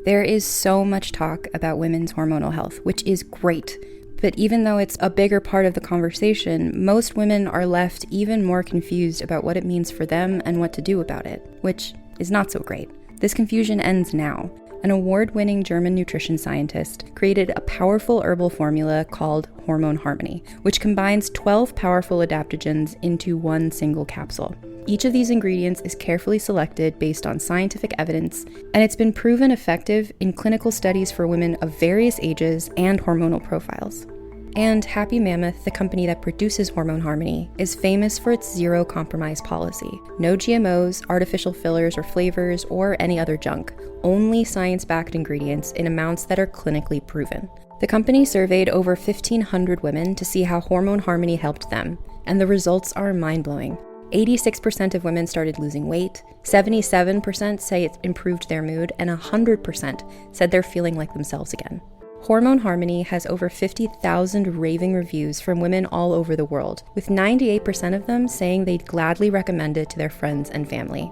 There is so much talk about women's hormonal health, which is great. But even though it's a bigger part of the conversation, most women are left even more confused about what it means for them and what to do about it, which is not so great. This confusion ends now. An award-winning German nutrition scientist created a powerful herbal formula called Hormone Harmony, which combines 12 powerful adaptogens into one single capsule. Each of these ingredients is carefully selected based on scientific evidence, and it's been proven effective in clinical studies for women of various ages and hormonal profiles. And Happy Mammoth, the company that produces Hormone Harmony, is famous for its zero-compromise policy. No GMOs, artificial fillers or flavors, or any other junk. Only science-backed ingredients in amounts that are clinically proven. The company surveyed over 1,500 women to see how Hormone Harmony helped them, and the results are mind-blowing. 86% of women started losing weight, 77% say it improved their mood, and 100% said they're feeling like themselves again. Hormone Harmony has over 50,000 raving reviews from women all over the world, with 98% of them saying they'd gladly recommend it to their friends and family.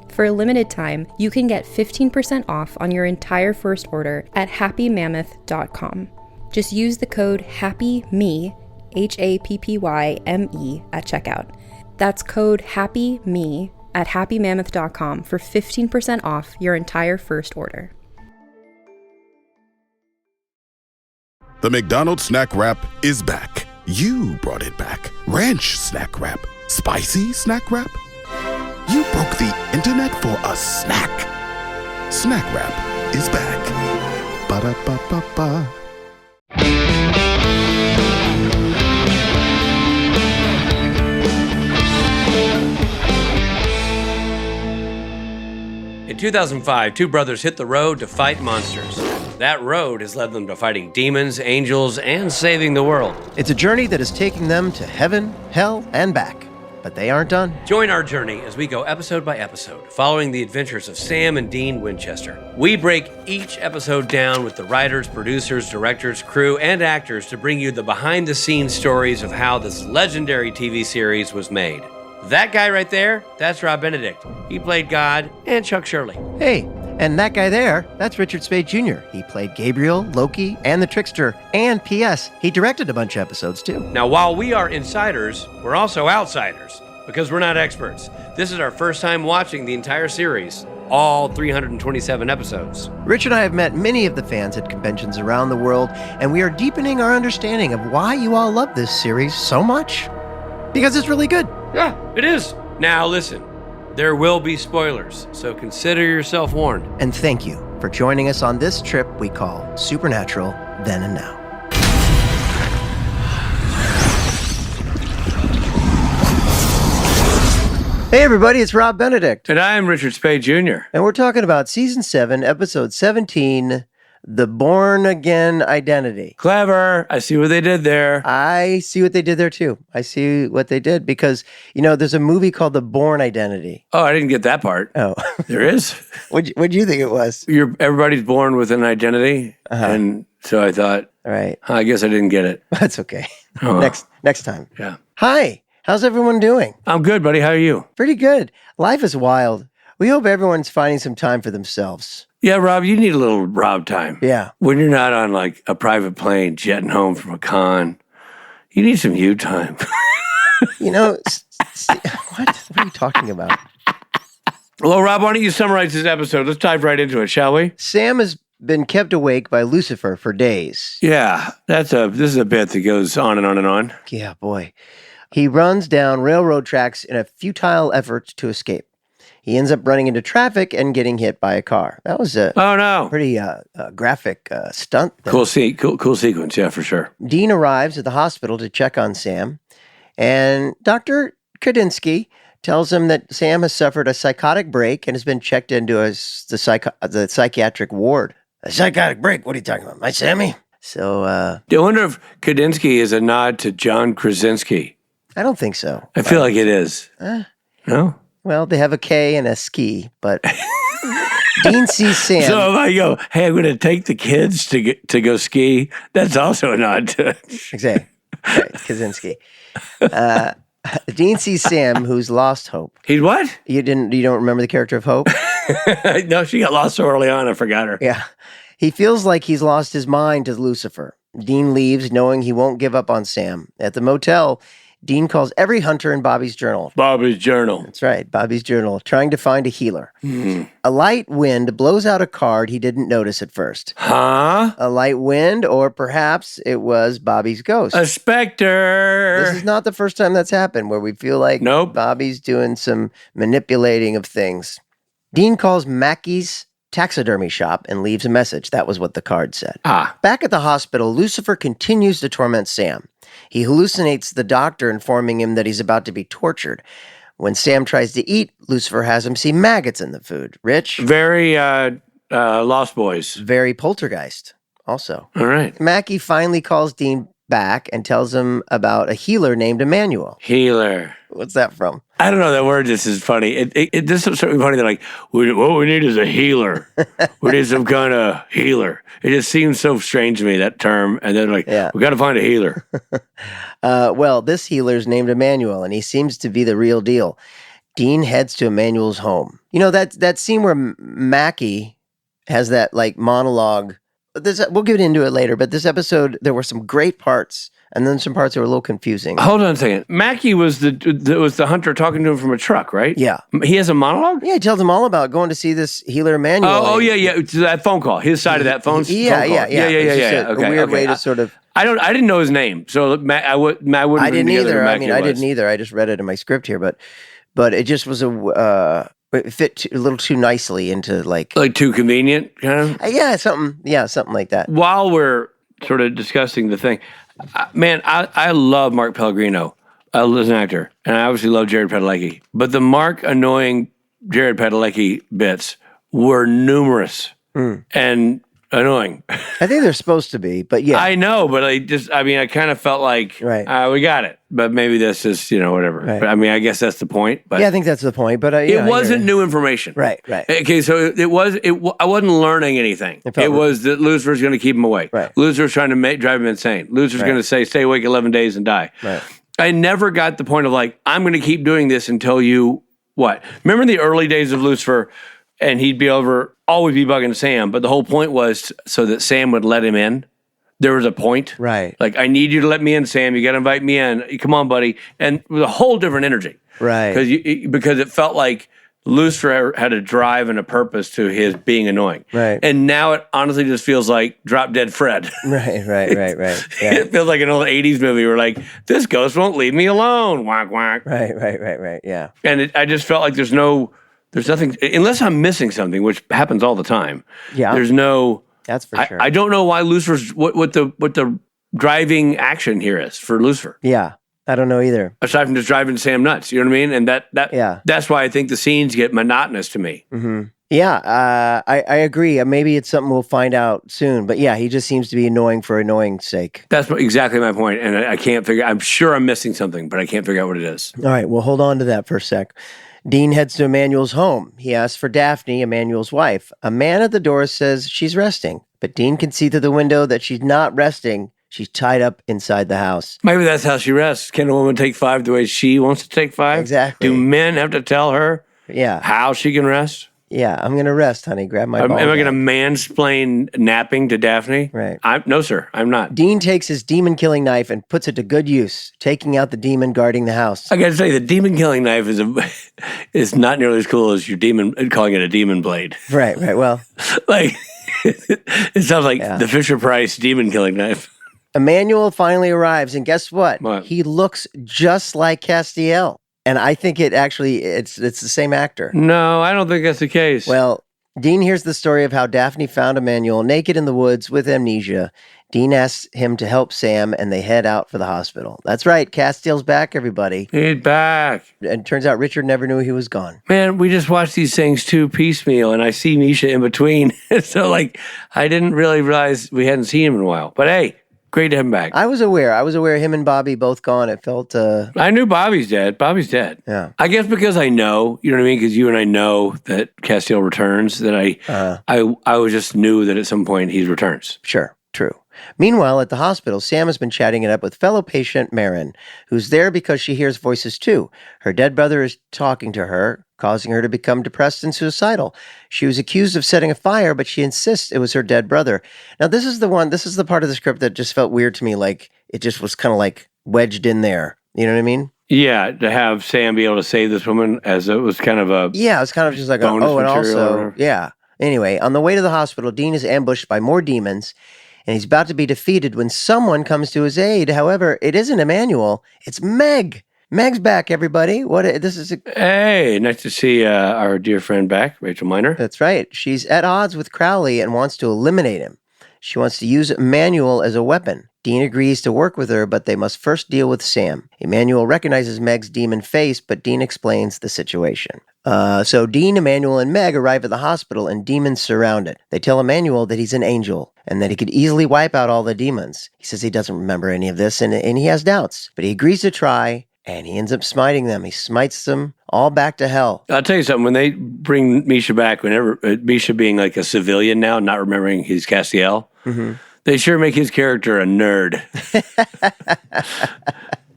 For a limited time, you can get 15% off on your entire first order at happymammoth.com. Just use the code HAPPYME, HAPPYME, at checkout. That's code HAPPYME at happymammoth.com for 15% off your entire first order. The McDonald's Snack Wrap is back. You brought it back. Ranch Snack Wrap. Spicy Snack Wrap. You broke the internet for a snack. Snack Wrap is back. Ba-da-ba-ba-ba. In 2005, two brothers hit the road to fight monsters. That road has led them to fighting demons, angels, and saving the world. It's a journey that is taking them to heaven, hell, and back. But they aren't done. Join our journey as we go episode by episode, following the adventures of Sam and Dean Winchester. We break each episode down with the writers, producers, directors, crew, and actors to bring you the behind-the-scenes stories of how this legendary TV series was made. That guy right there, that's Rob Benedict. He played God and Chuck Shirley. Hey, and that guy there, that's Richard Spade Jr. He played Gabriel, Loki, and the Trickster. And P.S., he directed a bunch of episodes, too. Now, while we are insiders, we're also outsiders, because we're not experts. This is our first time watching the entire series, all 327 episodes. Rich and I have met many of the fans at conventions around the world, and we are deepening our understanding of why you all love this series so much. Because it's really good. Yeah, it is. Now listen, there will be spoilers, so consider yourself warned. And thank you for joining us on this trip we call Supernatural Then and Now. Hey everybody, it's Rob Benedict. And I'm Richard Spade Jr. And we're talking about Season 7, Episode 17, The Born Again Identity. Clever. I see what they did there. I see what they did there too. I see what they did because, you know, there's a movie called The Born Identity. Oh, I didn't get that part. Oh. There is? What'd you think it was? Everybody's born with an identity. And so I thought, all right. I guess I didn't get it. That's okay. Oh. Next time. Yeah. Hi. How's everyone doing? I'm good, buddy. How are you? Pretty good. Life is wild. We hope everyone's finding some time for themselves. Yeah, Rob, you need a little Rob time. Yeah. When you're not on like a private plane jetting home from a con, you need some you time. You know, what are you talking about? Well, Rob, why don't you summarize this episode? Let's dive right into it, shall we? Sam has been kept awake by Lucifer for days. Yeah, this is a bit that goes on and on and on. Yeah, boy. He runs down railroad tracks in a futile effort to escape. He ends up running into traffic and getting hit by a car. That was a pretty graphic stunt. Cool sequence, yeah, for sure. Dean arrives at the hospital to check on Sam, and Dr. Kudinski tells him that Sam has suffered a psychotic break and has been checked into the psychiatric ward. A psychotic break? What are you talking about? My Sammy? So, I wonder if Kudinski is a nod to John Krasinski. I don't think so. I feel like it is. No? Well, they have a K and a ski, but Dean sees Sam. So if I go, hey, I'm going to take the kids to go ski, that's also a nod to it. Exactly. Right, Kaczynski. Dean sees Sam, who's lost hope. He's what? You don't remember the character of Hope? No, she got lost so early on, I forgot her. Yeah. He feels like he's lost his mind to Lucifer. Dean leaves, knowing he won't give up on Sam. At the motel, Dean calls every hunter in Bobby's journal. Bobby's journal. That's right, Bobby's journal, trying to find a healer. Mm. A light wind blows out a card he didn't notice at first. Huh? A light wind, or perhaps it was Bobby's ghost. A specter. This is not the first time that's happened, where we feel like Nope. Bobby's doing some manipulating of things. Dean calls Mackey's taxidermy shop and leaves a message. That was what the card said. Back at the hospital, Lucifer continues to torment Sam. He hallucinates the doctor, informing him that he's about to be tortured. When Sam tries to eat, Lucifer has him see maggots in the food. Rich? Very Lost Boys. Very poltergeist, also. All right. Mackey finally calls Dean back and tells him about a healer named Emmanuel. Healer. What's that from? I don't know. That word just is funny. This is something funny. They're like, what we need is a healer. We need some kind of healer. It just seems so strange to me, that term. And then like, we got to find a healer. Well, this healer's named Emmanuel, and he seems to be the real deal. Dean heads to Emmanuel's home. You know, that scene where Mackey has that like monologue. We'll get into it later, but this episode, there were some great parts. And then some parts that were a little confusing. Hold on a second. Mackey was the hunter talking to him from a truck, right? Yeah. He has a monologue? Yeah, he tells him all about going to see this healer Emmanuel. Oh, yeah. That phone call. His side of that phone call. Yeah. Okay. A weird way to sort of... I didn't know his name, so I wouldn't. I didn't either. I didn't either. I just read it in my script here, but it just was it fit a little too nicely into like too convenient, kind of. Something like that. While we're sort of discussing the thing, man, I love Mark Pellegrino as an actor, and I obviously love Jared Padalecki. But the Mark annoying Jared Padalecki bits were numerous and annoying. I think they're supposed to be, but yeah. I know, but I kind of felt like, we got it. But maybe this is, whatever. Right. But, I guess that's the point. But yeah, I think that's the point. But it wasn't new information. Right. Okay, so I wasn't learning anything. It was that Lucifer's going to keep him awake. Right. Lucifer's trying to drive him insane. Lucifer's going to say, stay awake 11 days and die. Right. I never got the point of like, I'm going to keep doing this until you, what? Remember the early days of Lucifer? And he'd be always be bugging Sam, but the whole point was so that Sam would let him in. There was a point. Right. Like, I need you to let me in, Sam. You got to invite me in. Come on, buddy. And it was a whole different energy. Right. Because it felt like Lucifer had a drive and a purpose to his being annoying. Right. And now it honestly just feels like Drop Dead Fred. Right. Yeah. It feels like an old 80s movie where like, this ghost won't leave me alone. Whack, whack. Right. Yeah. And I just felt like there's nothing, unless I'm missing something, which happens all the time. Yeah. There's no. That's for sure. I don't know why Lucifer's what the driving action here is for Lucifer. Yeah, I don't know either. Aside from just driving Sam nuts, you know what I mean? And that's why I think the scenes get monotonous to me. Mm-hmm. Yeah, I agree. Maybe it's something we'll find out soon. But yeah, he just seems to be annoying for annoying's sake. That's exactly my point, and I can't figure. I'm sure I'm missing something, but I can't figure out what it is. All right, well, hold on to that for a sec. Dean heads to Emmanuel's home. He asks for Daphne, Emmanuel's wife. A man at the door says she's resting, but Dean can see through the window that she's not resting. She's tied up inside the house. Maybe that's how she rests. Can a woman take 5 the way she wants to take 5? Exactly. Do men have to tell her how she can rest? Yeah, I'm going to rest, honey. Grab my ball. Am I going to mansplain napping to Daphne? Right. No, sir, I'm not. Dean takes his demon-killing knife and puts it to good use, taking out the demon guarding the house. I got to say, the demon-killing knife is not nearly as cool as your calling it a demon blade. Right. Well, like it sounds like the Fisher-Price demon-killing knife. Emmanuel finally arrives, and guess what? What? He looks just like Castiel. And I think it's the same actor. No, I don't think that's the case. Well, Dean hears the story of how Daphne found Emmanuel naked in the woods with amnesia. Dean asks him to help Sam, and they head out for the hospital. That's right. Castiel's back, everybody. He's back. And it turns out Richard never knew he was gone. Man, we just watched these things too piecemeal, and I see Misha in between. So, I didn't really realize we hadn't seen him in a while. But hey, great to have him back. I was aware him and Bobby both gone. It felt... I knew Bobby's dead. Yeah. I guess because I know, you know what I mean? Because you and I know that Castiel returns, that I just knew that at some point he returns. Sure, true. Meanwhile, at the hospital, Sam has been chatting it up with fellow patient Marin, who's there because she hears voices too. Her dead brother is talking to her, causing her to become depressed and suicidal. She was accused of setting a fire, but she insists it was her dead brother. Now, this is the part of the script that just felt weird to me, like it just was kind of like wedged in there. You know what I mean? Yeah, to have Sam be able to save this woman as it was kind of a Yeah, it's kind of just like, bonus and material or also, whatever. yeah. Anyway, on the way to the hospital, Dean is ambushed by more demons, and he's about to be defeated when someone comes to his aid. However, it isn't Emmanuel, it's Meg. Meg's back, everybody. Hey, nice to see our dear friend back, Rachel Miner. That's right. She's at odds with Crowley and wants to eliminate him. She wants to use Emmanuel as a weapon. Dean agrees to work with her, but they must first deal with Sam. Emmanuel recognizes Meg's demon face, but Dean explains the situation. So Dean, Emmanuel, and Meg arrive at the hospital, and demons surround it. They tell Emmanuel that he's an angel and that he could easily wipe out all the demons. He says he doesn't remember any of this, and he has doubts, but he agrees to try, and he ends up smiting them. He smites them all back to hell. I'll tell you something. When they bring Misha back, whenever Misha being like a civilian now, not remembering he's Castiel, they sure make his character a nerd.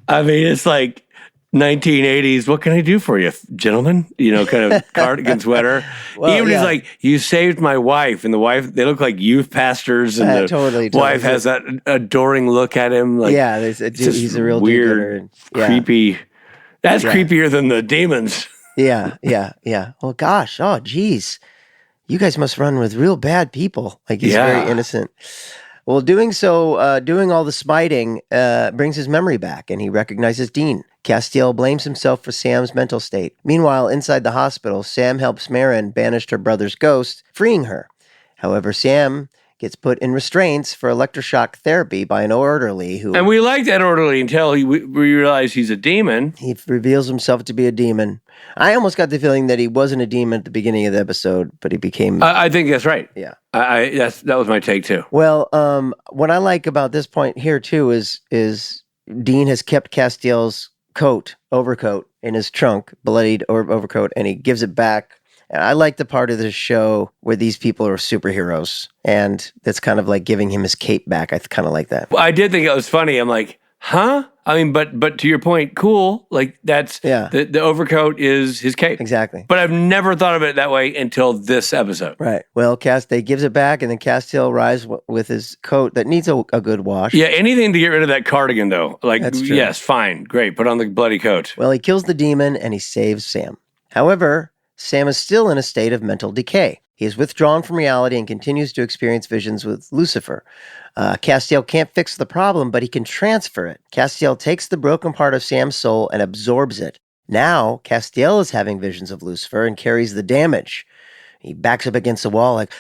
I mean, it's like 1980s. What can I do for you, gentlemen? You know, kind of cardigan sweater. Well, Even yeah. he's like, you saved my wife, and the wife. They look like youth pastors, and the Totally. wife has that adoring look at him. Like, Yeah, it's just he's a real weird, do-gooder. Yeah. creepy. That's creepier than the demons. Yeah. Oh, gosh. Oh, geez. You guys must run with real bad people. Like, he's very innocent. Well, doing all the smiting brings his memory back, and he recognizes Dean. Castiel blames himself for Sam's mental state. Meanwhile, inside the hospital, Sam helps Marin banish her brother's ghost, freeing her. However, Sam gets put in restraints for electroshock therapy by an orderly who... And we like that orderly until we realize he's a demon. He reveals himself to be a demon. I almost got the feeling that he wasn't a demon at the beginning of the episode, but he became... I think that's right. Yeah. That was my take too. Well, what I like about this point here too is Dean has kept Castiel's overcoat in his trunk, bloodied overcoat, and he gives it back. And I like the part of the show where these people are superheroes, and that's kind of like giving him his cape back. I kind of like that. Well, I did think it was funny. I'm like, huh? I mean, but to your point, cool. Like that's the overcoat is his cape. Exactly. But I've never thought of it that way until this episode. Right. Well, they gives it back, and then Castiel arrives with his coat that needs a good wash. Yeah, anything to get rid of that cardigan, though. Like, That's true. yes, fine, great. Put on the bloody coat. Well, he kills the demon, and he saves Sam. However, Sam is still in a state of mental decay. He is withdrawn from reality and continues to experience visions with Lucifer. Castiel can't fix the problem, but he can transfer it. Castiel takes the broken part of Sam's soul and absorbs it. Now, Castiel is having visions of Lucifer and carries the damage. He backs up against the wall like,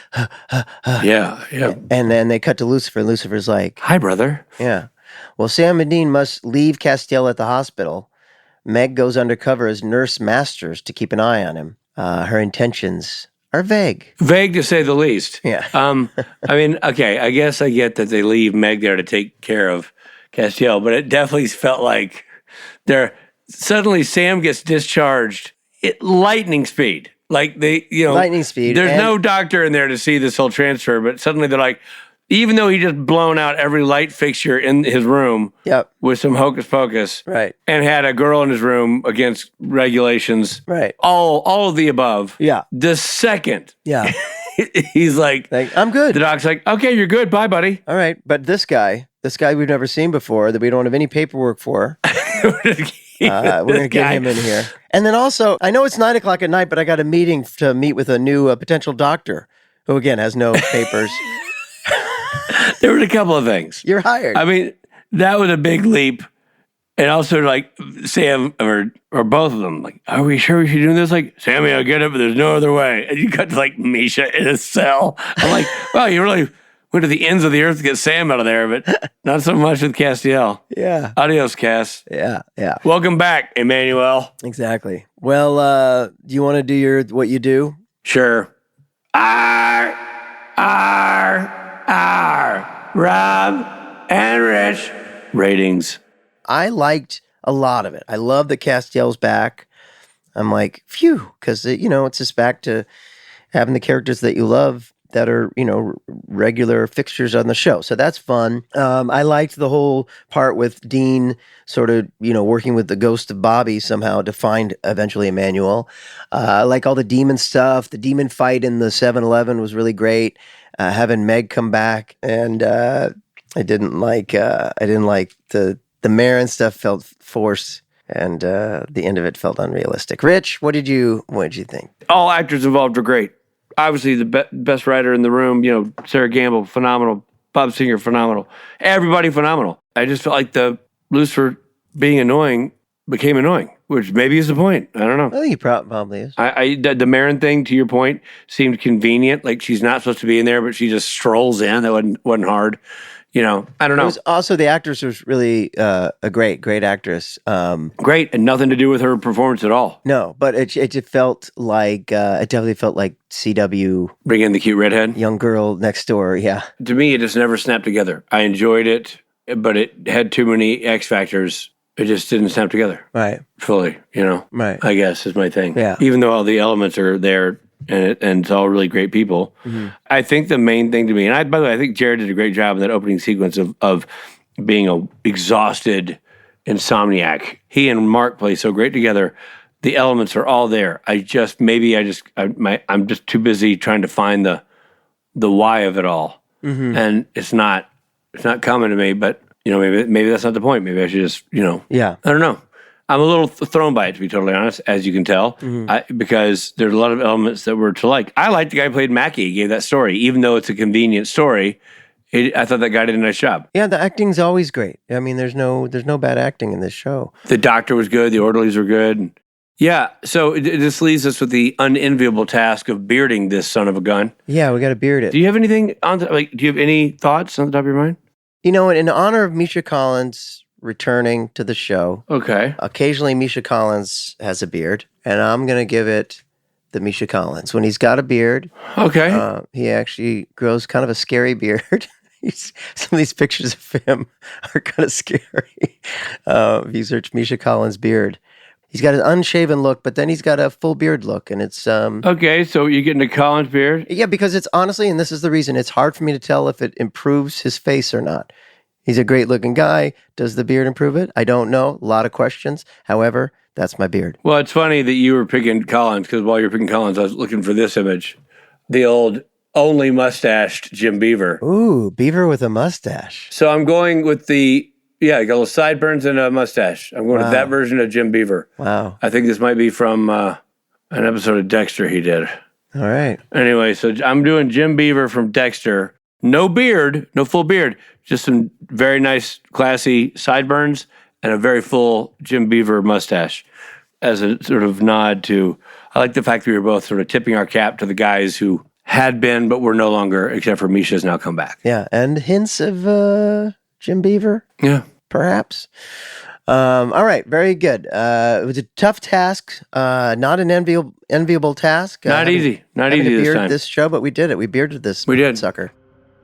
Yeah. And then they cut to Lucifer, and Lucifer's like, hi, brother. yeah. Well, Sam and Dean must leave Castiel at the hospital. Meg goes undercover as Nurse Masters to keep an eye on him. Her intentions are vague. Vague to say the least. Yeah. I mean, okay, I guess I get that they leave Meg there to take care of Castiel, but it definitely felt like suddenly Sam gets discharged at lightning speed. Like lightning speed. There's no doctor in there to see this whole transfer, but suddenly they're like, even though he just blown out every light fixture in his room with some hocus pocus, right, and had a girl in his room against regulations, right, all of the above, the second, he's like, I'm good. The doc's like, okay, you're good, bye, buddy. All right, but this guy we've never seen before that we don't have any paperwork for. We're going to get him in here. And then also, I know it's 9:00 at night, but I got a meeting to meet with a new potential doctor who, again, has no papers. There were a couple of things. You're hired. I mean, that was a big leap. And also, like, Sam, or both of them, like, are we sure we should do this? Like, Sammy, I'll get it, but there's no other way. And you got, like, Misha in a cell. I'm like, wow, you really went to the ends of the earth to get Sam out of there, but not so much with Castiel. Yeah. Adios, Cass. Yeah. Welcome back, Emmanuel. Exactly. Well, do you want to do what you do? Sure. Rob and Rich. Ratings. I liked a lot of it. I love that Castiel's back. I'm like, phew, because, it's just back to having the characters that you love that are, regular fixtures on the show. So that's fun. I liked the whole part with Dean sort of, working with the ghost of Bobby somehow to find eventually Emmanuel. I like all the demon stuff. The demon fight in the 7-Eleven was really great. Having Meg come back, and I didn't like the Marin stuff felt forced, and the end of it felt unrealistic. Rich, what did you think? All actors involved were great. Obviously, the best writer in the room, Sarah Gamble, phenomenal. Bob Singer, phenomenal. Everybody, phenomenal. I just felt like the Lucifer being annoying became annoying, which maybe is the point. I don't know. I think he probably is. The Marin thing, to your point, seemed convenient. Like she's not supposed to be in there, but she just strolls in. That wasn't hard. I don't know. It was also, the actress was really a great actress. Great, and nothing to do with her performance at all. No, but it just felt like, it definitely felt like CW. Bring in the cute redhead? Young girl next door, yeah. To me, it just never snapped together. I enjoyed it, but it had too many X factors. It just didn't snap together. Right. Fully, Right. I guess is my thing. Yeah. Even though all the elements are there, and it's all really great people. Mm-hmm. I think the main thing to me, and by the way, I think Jared did a great job in that opening sequence of being a exhausted insomniac. He and Mark play so great together. The elements are all there. I'm just too busy trying to find the why of it all, and it's not coming to me. But maybe that's not the point. Maybe I should just Yeah. I don't know. I'm a little thrown by it, to be totally honest, as you can tell, because there's a lot of elements that were to like. I liked the guy who played Mackie. He gave that story, even though it's a convenient story. I thought that guy did a nice job. Yeah, the acting's always great. I mean, there's no bad acting in this show. The doctor was good. The orderlies were good. Yeah, so this leaves us with the unenviable task of bearding this son of a gun. Yeah, we got to beard it. Do you have anything on? Do you have any thoughts on the top of your mind? In honor of Misha Collins returning to the show. Okay. Occasionally, Misha Collins has a beard, and I'm going to give it the Misha Collins. When he's got a beard, okay, he actually grows kind of a scary beard. Some of these pictures of him are kind of scary. If you search Misha Collins beard, he's got an unshaven look, but then he's got a full beard look, and it's okay. So you're getting a Collins beard? Yeah, because it's honestly, and this is the reason, it's hard for me to tell if it improves his face or not. He's a great-looking guy. Does the beard improve it? I don't know. A lot of questions. However, that's my beard. Well, it's funny that you were picking Collins, because while you were picking Collins, I was looking for this image. The old only mustached Jim Beaver. Ooh, Beaver with a mustache. So I'm going with got little sideburns and a mustache. I'm going with that version of Jim Beaver. Wow. I think this might be from an episode of Dexter he did. All right. Anyway, so I'm doing Jim Beaver from Dexter. No beard, no full beard, just some very nice, classy sideburns and a very full Jim Beaver mustache as a sort of nod to, I like the fact that we were both sort of tipping our cap to the guys who had been but were no longer, except for Misha's now come back. Yeah, and hints of Jim Beaver. Yeah. Perhaps. All right, very good. It was a tough task, not an enviable task. Not easy this time. This show, but we did it. We bearded this sucker.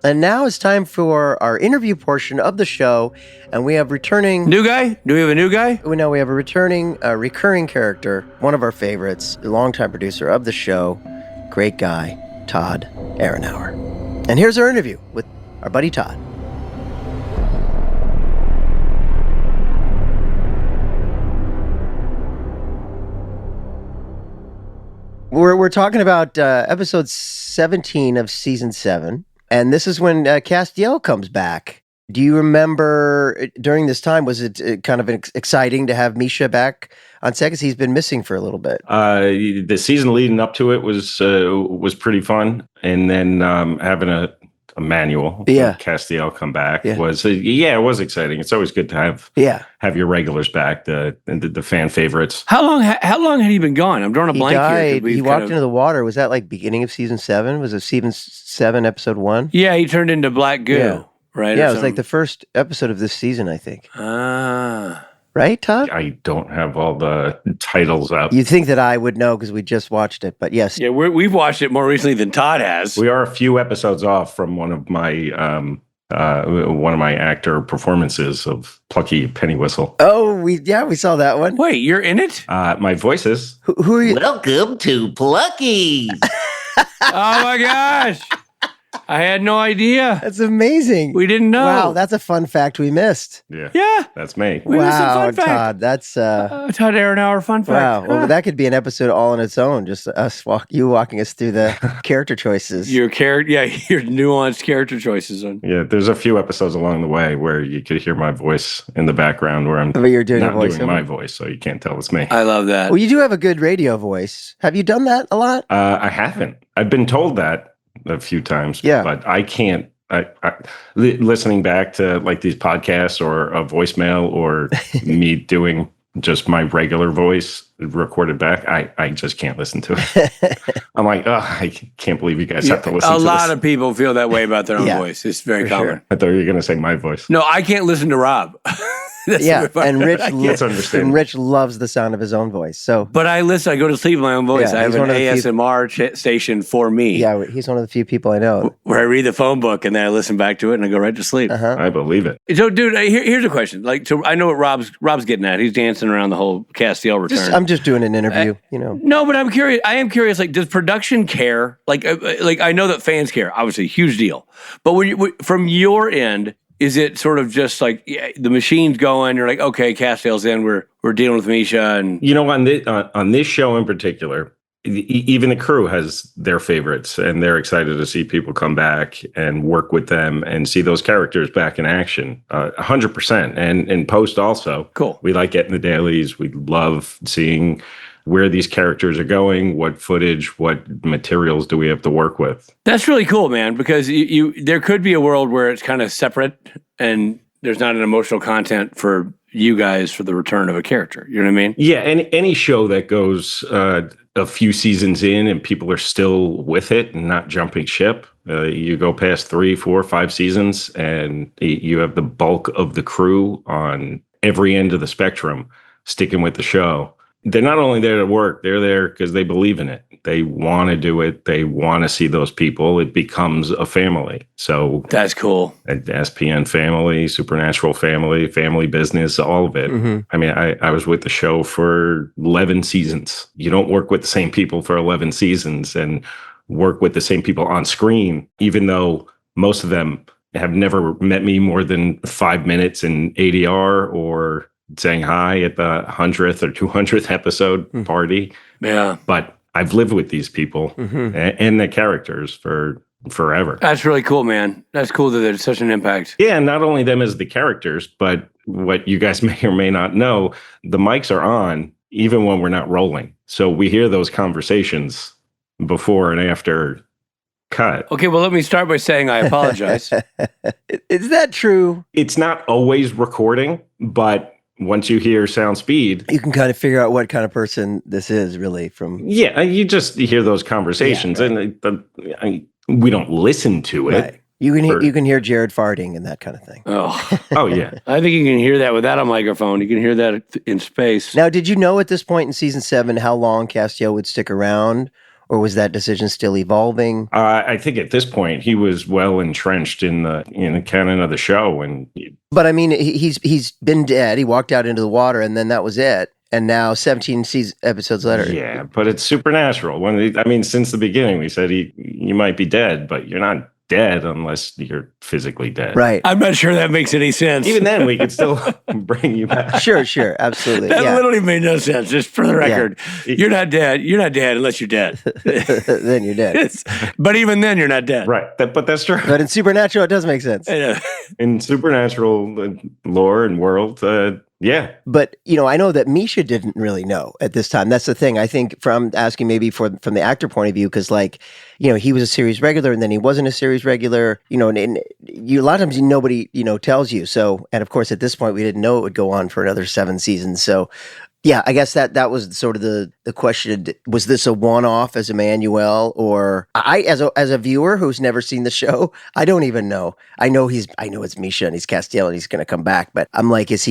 And now it's time for our interview portion of the show, and we have returning... New guy? Do we have a new guy? No, we have a returning, recurring character, one of our favorites, a longtime producer of the show, great guy, Todd Aronauer. And here's our interview with our buddy Todd. We're talking about episode 17 of season 7. And this is when Castiel comes back. Do you remember during this time, was it kind of exciting to have Misha back on set? Because he's been missing for a little bit. The season leading up to it was pretty fun. And then having a manual, Castiel come back was it was exciting. It's always good to have your regulars back, the fan favorites. How long had he been gone? I'm drawing a blank here. He walked into the water. Was that like beginning of season 7? Was it season 7, episode 1? Yeah, he turned into black goo, right? Yeah, it was like the first episode of this season, I think. Right, Todd? I don't have all the titles up. You'd think that I would know because we just watched it, but yes. Yeah, we've watched it more recently than Todd has. We are a few episodes off from one of my actor performances of Plucky Pennywhistle. Oh, we saw that one. Wait, you're in it? My voice is. Who are you? Welcome to Plucky. Oh my gosh. I had no idea. That's amazing. We didn't know. Wow, that's a fun fact we missed. Yeah. That's me. Wow, Todd, that's Todd Aronauer fun fact. Wow, well, that could be an episode all on its own. Just you walking us through the character choices. Your nuanced character choices. Yeah, there's a few episodes along the way where you could hear my voice in the background where I'm but you're doing not doing my voice, so you can't tell it's me. I love that. Well, you do have a good radio voice. Have you done that a lot? I haven't. I've been told that a few times, but I can't. Listening back to like these podcasts or a voicemail or me doing just my regular voice recorded back, I just can't listen to it. I'm like, I can't believe you guys have to listen to this. A lot of people feel that way about their own voice. It's very common. Sure. I thought you were going to say my voice. No, I can't listen to Rob. And Rich And loves the sound of his own voice. So, but I listen. I go to sleep with my own voice. I have an ASMR station for me. Yeah, he's one of the few people I know where I read the phone book and then I listen back to it and I go right to sleep. I believe it. So, dude, here's a question. Like, so I know what Rob's getting at. He's dancing around the whole Castiel return. I'm just doing an interview, you know. No, but I'm curious. I am curious. Like, does production care? Like I know that fans care. Obviously, huge deal. But from your end, is it sort of just like the machine's going? You're like, okay, Castiel's in. We're dealing with Misha, and on this show in particular, even the crew has their favorites, and they're excited to see people come back and work with them and see those characters back in action. 100%, and in post also. Cool. We like getting the dailies. We love seeing where these characters are going, what footage, what materials do we have to work with. That's really cool, man, because there could be a world where it's kind of separate and there's not an emotional content for you guys for the return of a character. You know what I mean? Yeah, and any show that goes a few seasons in and people are still with it and not jumping ship, you go past 3, 4, 5 seasons and you have the bulk of the crew on every end of the spectrum sticking with the show. They're not only there to work, they're there because they believe in it. They want to do it. They want to see those people. It becomes a family. So that's cool. SPN family, Supernatural family business, all of it. Mm-hmm. I mean, I was with the show for 11 seasons. You don't work with the same people for 11 seasons and work with the same people on screen, even though most of them have never met me more than 5 minutes in ADR or saying hi at the 100th or 200th episode party. Yeah. But I've lived with these people and the characters for forever. That's really cool, man. That's cool that there's such an impact. Yeah, and not only them as the characters, but what you guys may or may not know, the mics are on even when we're not rolling. So we hear those conversations before and after cut. Okay, well, let me start by saying I apologize. Is that true? It's not always recording, but once you hear sound speed, you can kind of figure out what kind of person this is really from. Yeah, you just hear those conversations, and we don't listen to it. Right. You can hear Jared farting and that kind of thing. Oh yeah. I think you can hear that without a microphone. You can hear that in space. Now, did you know at this point in season 7 how long Castiel would stick around? Or was that decision still evolving? I think at this point he was well entrenched in the canon of the show, but I mean, he's been dead. He walked out into the water, and then that was it. And now 17 episodes later, yeah. But it's Supernatural. Since the beginning, we said you might be dead, but you're not dead unless you're physically dead. Right. I'm not sure that makes any sense. Even then, we could still bring you back. Sure, absolutely. That literally made no sense. Just for the record, you're not dead. You're not dead unless you're dead. Then you're dead. But even then, you're not dead. Right. But that's true. But in Supernatural, it does make sense. In Supernatural lore and world, yeah. But, I know that Misha didn't really know at this time. That's the thing. I think from asking maybe from the actor point of view, because he was a series regular and then he wasn't a series regular, and a lot of times nobody, tells you. So, and of course, at this point, we didn't know it would go on for another 7 seasons. So, yeah, I guess that was sort of the question. Was this a one-off as Emmanuel, or as a viewer who's never seen the show, I don't even know. I know it's Misha and he's Castiel and he's going to come back, but I'm like, is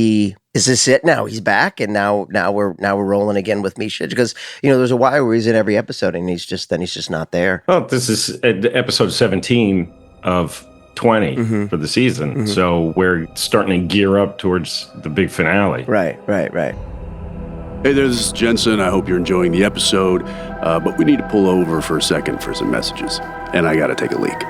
this it now? He's back, and now we're rolling again with Misha, because there's a while where he's in every episode and he's just not there. Well, this is episode 17 of 20 for the season, so we're starting to gear up towards the big finale. Right. Hey there, this is Jensen. I hope you're enjoying the episode, but we need to pull over for a second for some messages, and I got to take a leak.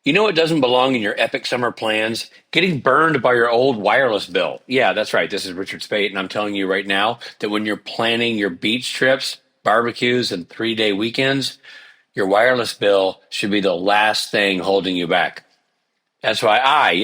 You know what doesn't belong in your epic summer plans? Getting burned by your old wireless bill. Yeah, that's right. This is Richard Spate, and I'm telling you right now that when you're planning your beach trips, barbecues, and 3-day weekends, your wireless bill should be the last thing holding you back. That's why I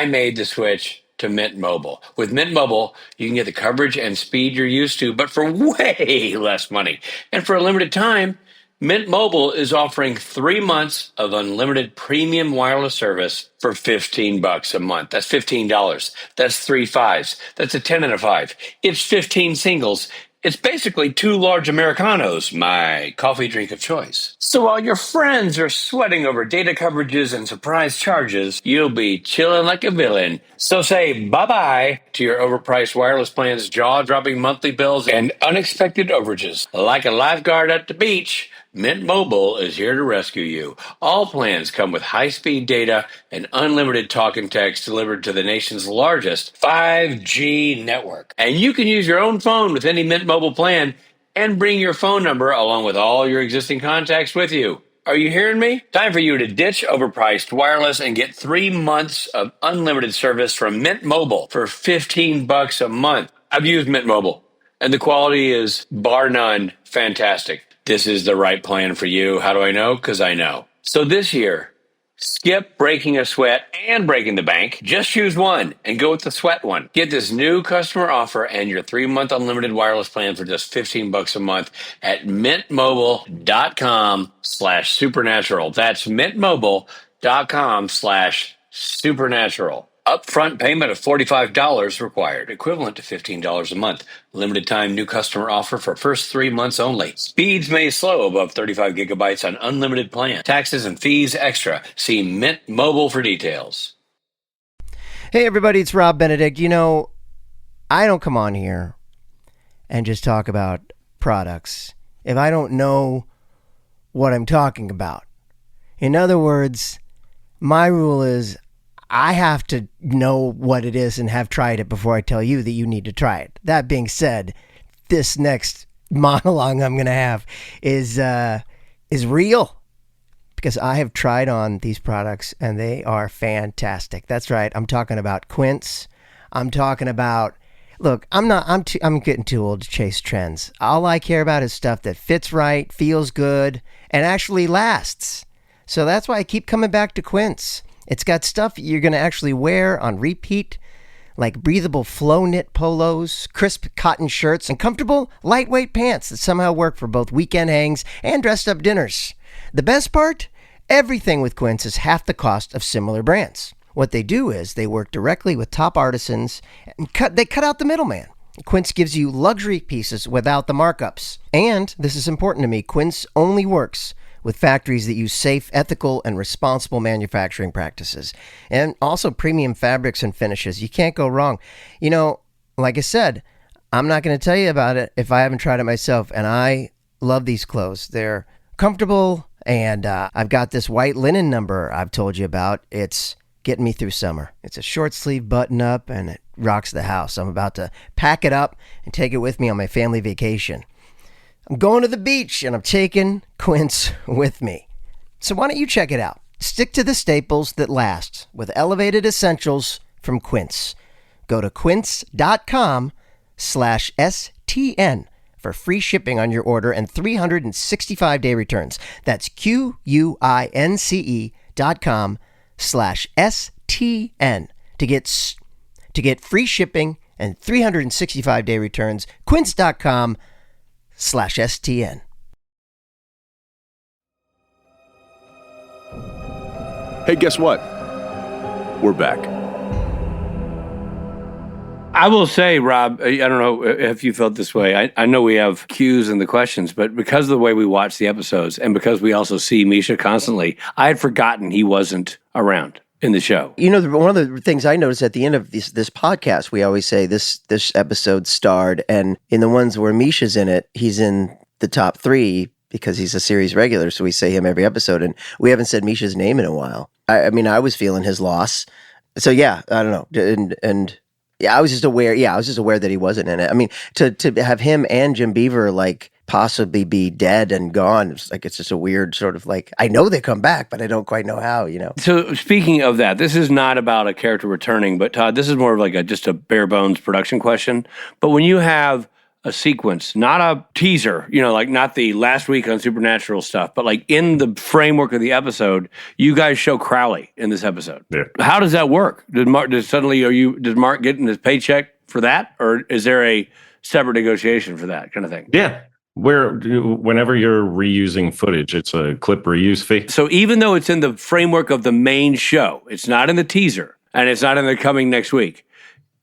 made the switch to Mint Mobile. With Mint Mobile, you can get the coverage and speed you're used to, but for way less money. And for a limited time, Mint Mobile is offering 3 months of unlimited premium wireless service for $15 a month. That's $15. That's 3 fives. That's a 10 and a 5. It's 15 singles. It's basically 2 large Americanos, my coffee drink of choice. So while your friends are sweating over data coverages and surprise charges, you'll be chilling like a villain. So say bye-bye to your overpriced wireless plans, jaw-dropping monthly bills, and unexpected overages. Like a lifeguard at the beach, Mint Mobile is here to rescue you. All plans come with high-speed data and unlimited talk and text delivered to the nation's largest 5G network. And you can use your own phone with any Mint Mobile plan and bring your phone number along with all your existing contacts with you. Are you hearing me? Time for you to ditch overpriced wireless and get 3 months of unlimited service from Mint Mobile for $15 a month. I've used Mint Mobile, and the quality is, bar none, fantastic. This is the right plan for you. How do I know? Because I know. So this year, skip breaking a sweat and breaking the bank. Just choose one and go with the sweat one. Get this new customer offer and your 3-month unlimited wireless plan for just $15 a month at mintmobile.com/supernatural. That's mintmobile.com/supernatural. Upfront payment of $45 required, equivalent to $15 a month. Limited time new customer offer for first 3 months only. Speeds may slow above 35 gigabytes on unlimited plan. Taxes and fees extra. See Mint Mobile for details. Hey everybody, it's Rob Benedict. You know, I don't come on here and just talk about products if I don't know what I'm talking about. In other words, my rule is I have to know what it is and have tried it before I tell you that you need to try it. That being said, this next monologue I'm going to have is real because I have tried on these products and they are fantastic. That's right. I'm talking about Quince. I'm talking about, look, I'm getting too old to chase trends. All I care about is stuff that fits right, feels good, and actually lasts. So that's why I keep coming back to Quince. It's got stuff you're going to actually wear on repeat, like breathable flow knit polos, crisp cotton shirts, and comfortable, lightweight pants that somehow work for both weekend hangs and dressed up dinners. The best part? Everything with Quince is half the cost of similar brands. What they do is they work directly with top artisans and they cut out the middleman. Quince gives you luxury pieces without the markups. And, this is important to me, Quince only works with factories that use safe, ethical, and responsible manufacturing practices. And also premium fabrics and finishes. You can't go wrong. You know, like I said, I'm not going to tell you about it if I haven't tried it myself. And I love these clothes. They're comfortable, and I've got this white linen number I've told you about. It's getting me through summer. It's a short sleeve button up, and it rocks the house. I'm about to pack it up and take it with me on my family vacation. I'm going to the beach, and I'm taking Quince with me. So why don't you check it out? Stick to the staples that last with elevated essentials from Quince. Go to quince.com/STN for free shipping on your order and 365-day returns. That's QUINCE.com/STN to get free shipping and 365-day returns. Quince.com/STN. Hey, guess what? We're back. I will say, Rob, I don't know if you felt this way. I know we have cues in the questions, but because of the way we watch the episodes and because we also see Misha constantly, I had forgotten he wasn't around in the show. You know, one of the things I noticed at the end of this podcast, we always say this episode starred, and in the ones where Misha's in it, he's in the top 3 because he's a series regular, so we say him every episode, and we haven't said Misha's name in a while. I mean, I was feeling his loss. So yeah, I don't know. And yeah, I was just aware that he wasn't in it. I mean, to have him and Jim Beaver like possibly be dead and gone. It's just a weird sort of like, I know they come back, but I don't quite know how, So speaking of that, this is not about a character returning, but Todd, this is more of like just a bare bones production question. But when you have a sequence, not a teaser, like not the last week on Supernatural stuff, but like in the framework of the episode, you guys show Crowley in this episode. Yeah. How does that work? Does Mark get his paycheck for that? Or is there a separate negotiation for that kind of thing? Yeah. Whenever you're reusing footage, it's a clip reuse fee. So even though it's in the framework of the main show, it's not in the teaser and it's not in the coming next week,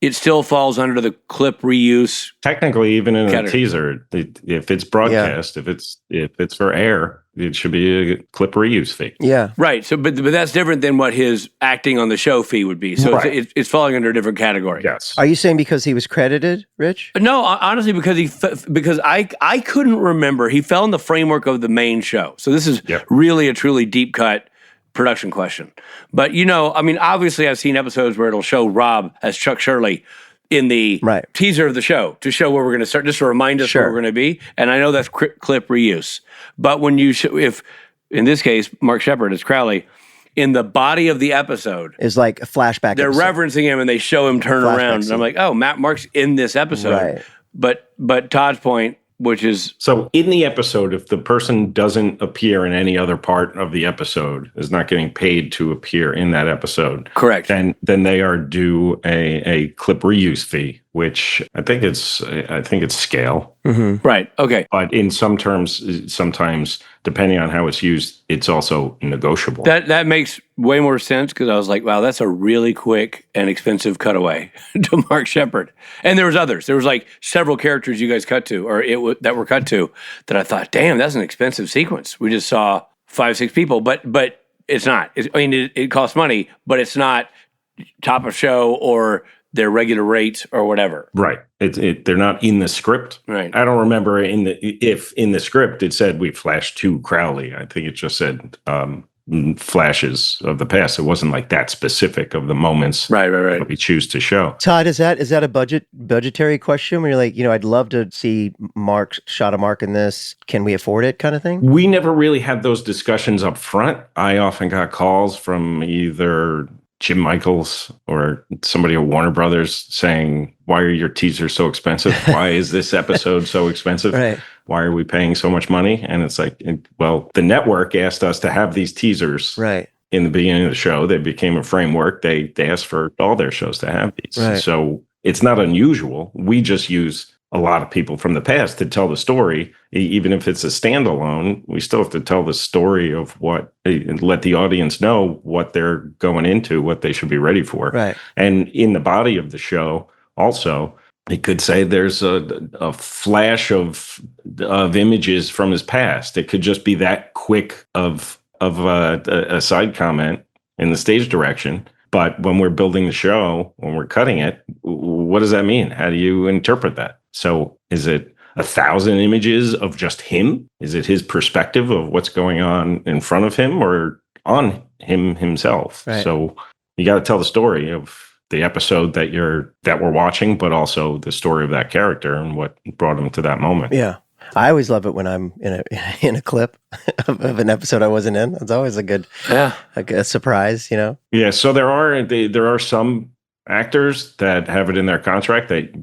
it still falls under the clip reuse. Technically, even in a teaser, if it's broadcast, if it's for air, it should be a clip reuse fee. Yeah, right. So, but that's different than what his acting on the show fee would be. So right. it's falling under a different category. Yes. Are you saying because he was credited, Rich? No, honestly, because I couldn't remember. He fell in the framework of the main show. So this is really a truly deep cut production question. But, obviously I've seen episodes where it'll show Rob as Chuck Shirley in the teaser of the show to show where we're going to start, just to remind us where we're going to be. And I know that's clip reuse. But when if in this case, Mark Shepard is Crowley, in the body of the episode is like a flashback. They're referencing him and they show him turn around. And I'm like, oh, Mark's in this episode. Right. But Todd's point, which is... So in the episode, if the person doesn't appear in any other part of the episode, is not getting paid to appear in that episode. Correct. Then they are due a clip reuse fee, which I think it's scale. Mm-hmm. Right. Okay. But in some terms, sometimes, depending on how it's used, it's also negotiable. That makes way more sense because I was like, wow, that's a really quick and expensive cutaway to Mark Shepard. And there was others. There was like several characters you guys cut to, or that were cut to, that I thought, damn, that's an expensive sequence. We just saw 5-6 people, but it's not. It costs money, but it's not top of show or their regular rates or whatever. Right. They're not in the script. Right. I don't remember if in the script it said we flashed to Crowley. I think it just said flashes of the past. It wasn't like that specific of the moments right. that we choose to show. Todd, is that a budgetary question where you're like, I'd love to see shot of Mark in this. Can we afford it kind of thing? We never really had those discussions up front. I often got calls from either Jim Michaels or somebody at Warner Brothers saying, why are your teasers so expensive? Why is this episode so expensive? Right. Why are we paying so much money? And it's like, well, the network asked us to have these teasers in the beginning of the show. They became a framework. They asked for all their shows to have these. Right. So it's not unusual. We just use a lot of people from the past to tell the story. Even if it's a standalone, we still have to tell the story of and let the audience know what they're going into, what they should be ready for. Right. And in the body of the show, also, it could say there's a flash of images from his past. It could just be that quick of a side comment in the stage direction. But when we're building the show, when we're cutting it, what does that mean? How do you interpret that? So is it 1,000 images of just him? Is it his perspective of what's going on in front of him or on him himself? Right. So you got to tell the story of the episode that we're watching, but also the story of that character and what brought him to that moment. Yeah. I always love it when I'm in a clip of an episode I wasn't in. It's always a good a surprise, Yeah, so there are some actors that have it in their contract that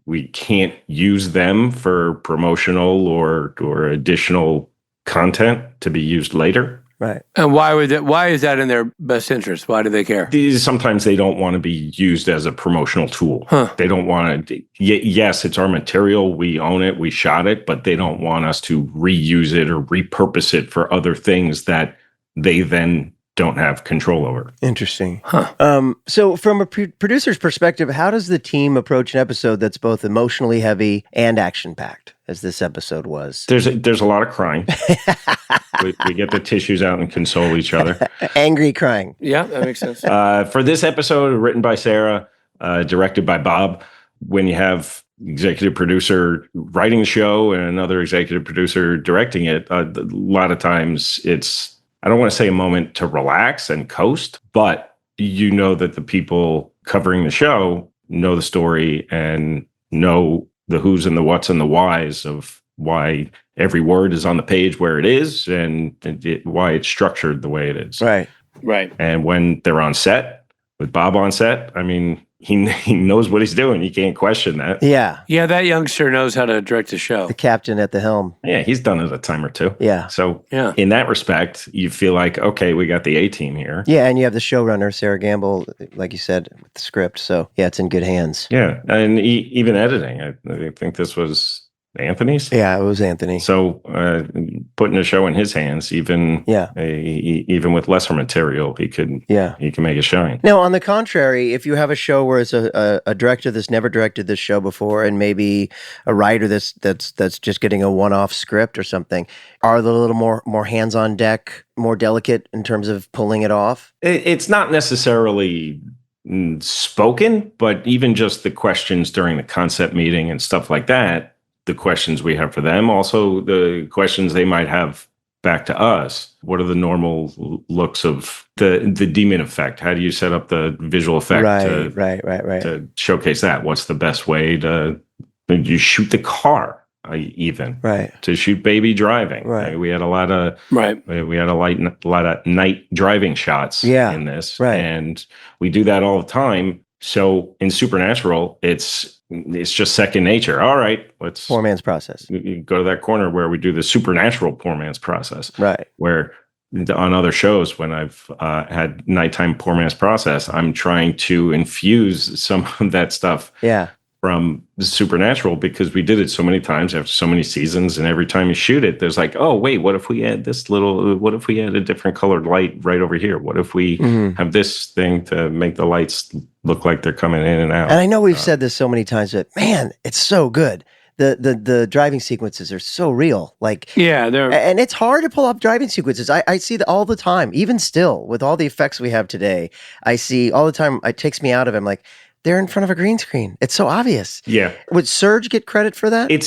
we can't use them for promotional or additional content to be used later. Right. And why is that in their best interest? Why do they care? Sometimes they don't want to be used as a promotional tool. Huh. They don't want to. Yes, it's our material. We own it. We shot it, but they don't want us to reuse it or repurpose it for other things that they then don't have control over. Interesting. Huh. So from a producer's perspective, how does the team approach an episode that's both emotionally heavy and action-packed, as this episode was? There's a lot of crying. we get the tissues out and console each other. Angry crying. Yeah, that makes sense. For this episode, written by Sarah, directed by Bob, when you have executive producer writing the show and another executive producer directing it, a lot of times it's, I don't want to say a moment to relax and coast, but you know that the people covering the show know the story and know the who's and the what's and the whys of why every word is on the page where it is and why it's structured the way it is. Right. And when they're on set, with Bob on set, I mean, he knows what he's doing. You can't question that. Yeah. Yeah, that youngster knows how to direct a show. The captain at the helm. Yeah, he's done it a time or two. Yeah. So in that respect, you feel like, okay, we got the A-team here. Yeah, and you have the showrunner, Sarah Gamble, like you said, with the script. So, yeah, it's in good hands. Yeah, and even editing. I think this was Anthony's. Yeah, it was Anthony. So putting a show in his hands, even with lesser material, he can make it shine. Now, on the contrary, if you have a show where it's a director that's never directed this show before, and maybe a writer that's just getting a one-off script or something, are they a little more hands on deck, more delicate in terms of pulling it off? It's not necessarily spoken, but even just the questions during the concept meeting and stuff like that. The questions we have for them, also the questions they might have back to us. What are the normal looks of the demon effect? How do you set up the visual effect to showcase that? What's the best way to you shoot the car? Even to shoot baby driving. We had a lot of we had a lot of night driving shots in this, and we do that all the time. So in Supernatural, it's just second nature. All right, let's poor man's process. You go to that corner where we do the Supernatural poor man's process. Right. Where on other shows, when I've had nighttime poor man's process, I'm trying to infuse some of that stuff. From Supernatural, because we did it so many times after so many seasons, and every time you shoot it, there's like, oh wait, what if we add a different colored light right over here? What if we have this thing to make the lights look like they're coming in and out? And I know we've said this so many times, but man, it's so good. The driving sequences are so real. And it's hard to pull off driving sequences. I see that all the time, even still with all the effects we have today. I see all the time. It takes me out of it. I'm like, they're in front of a green screen. It's so obvious. Yeah. Would Serge get credit for that? It's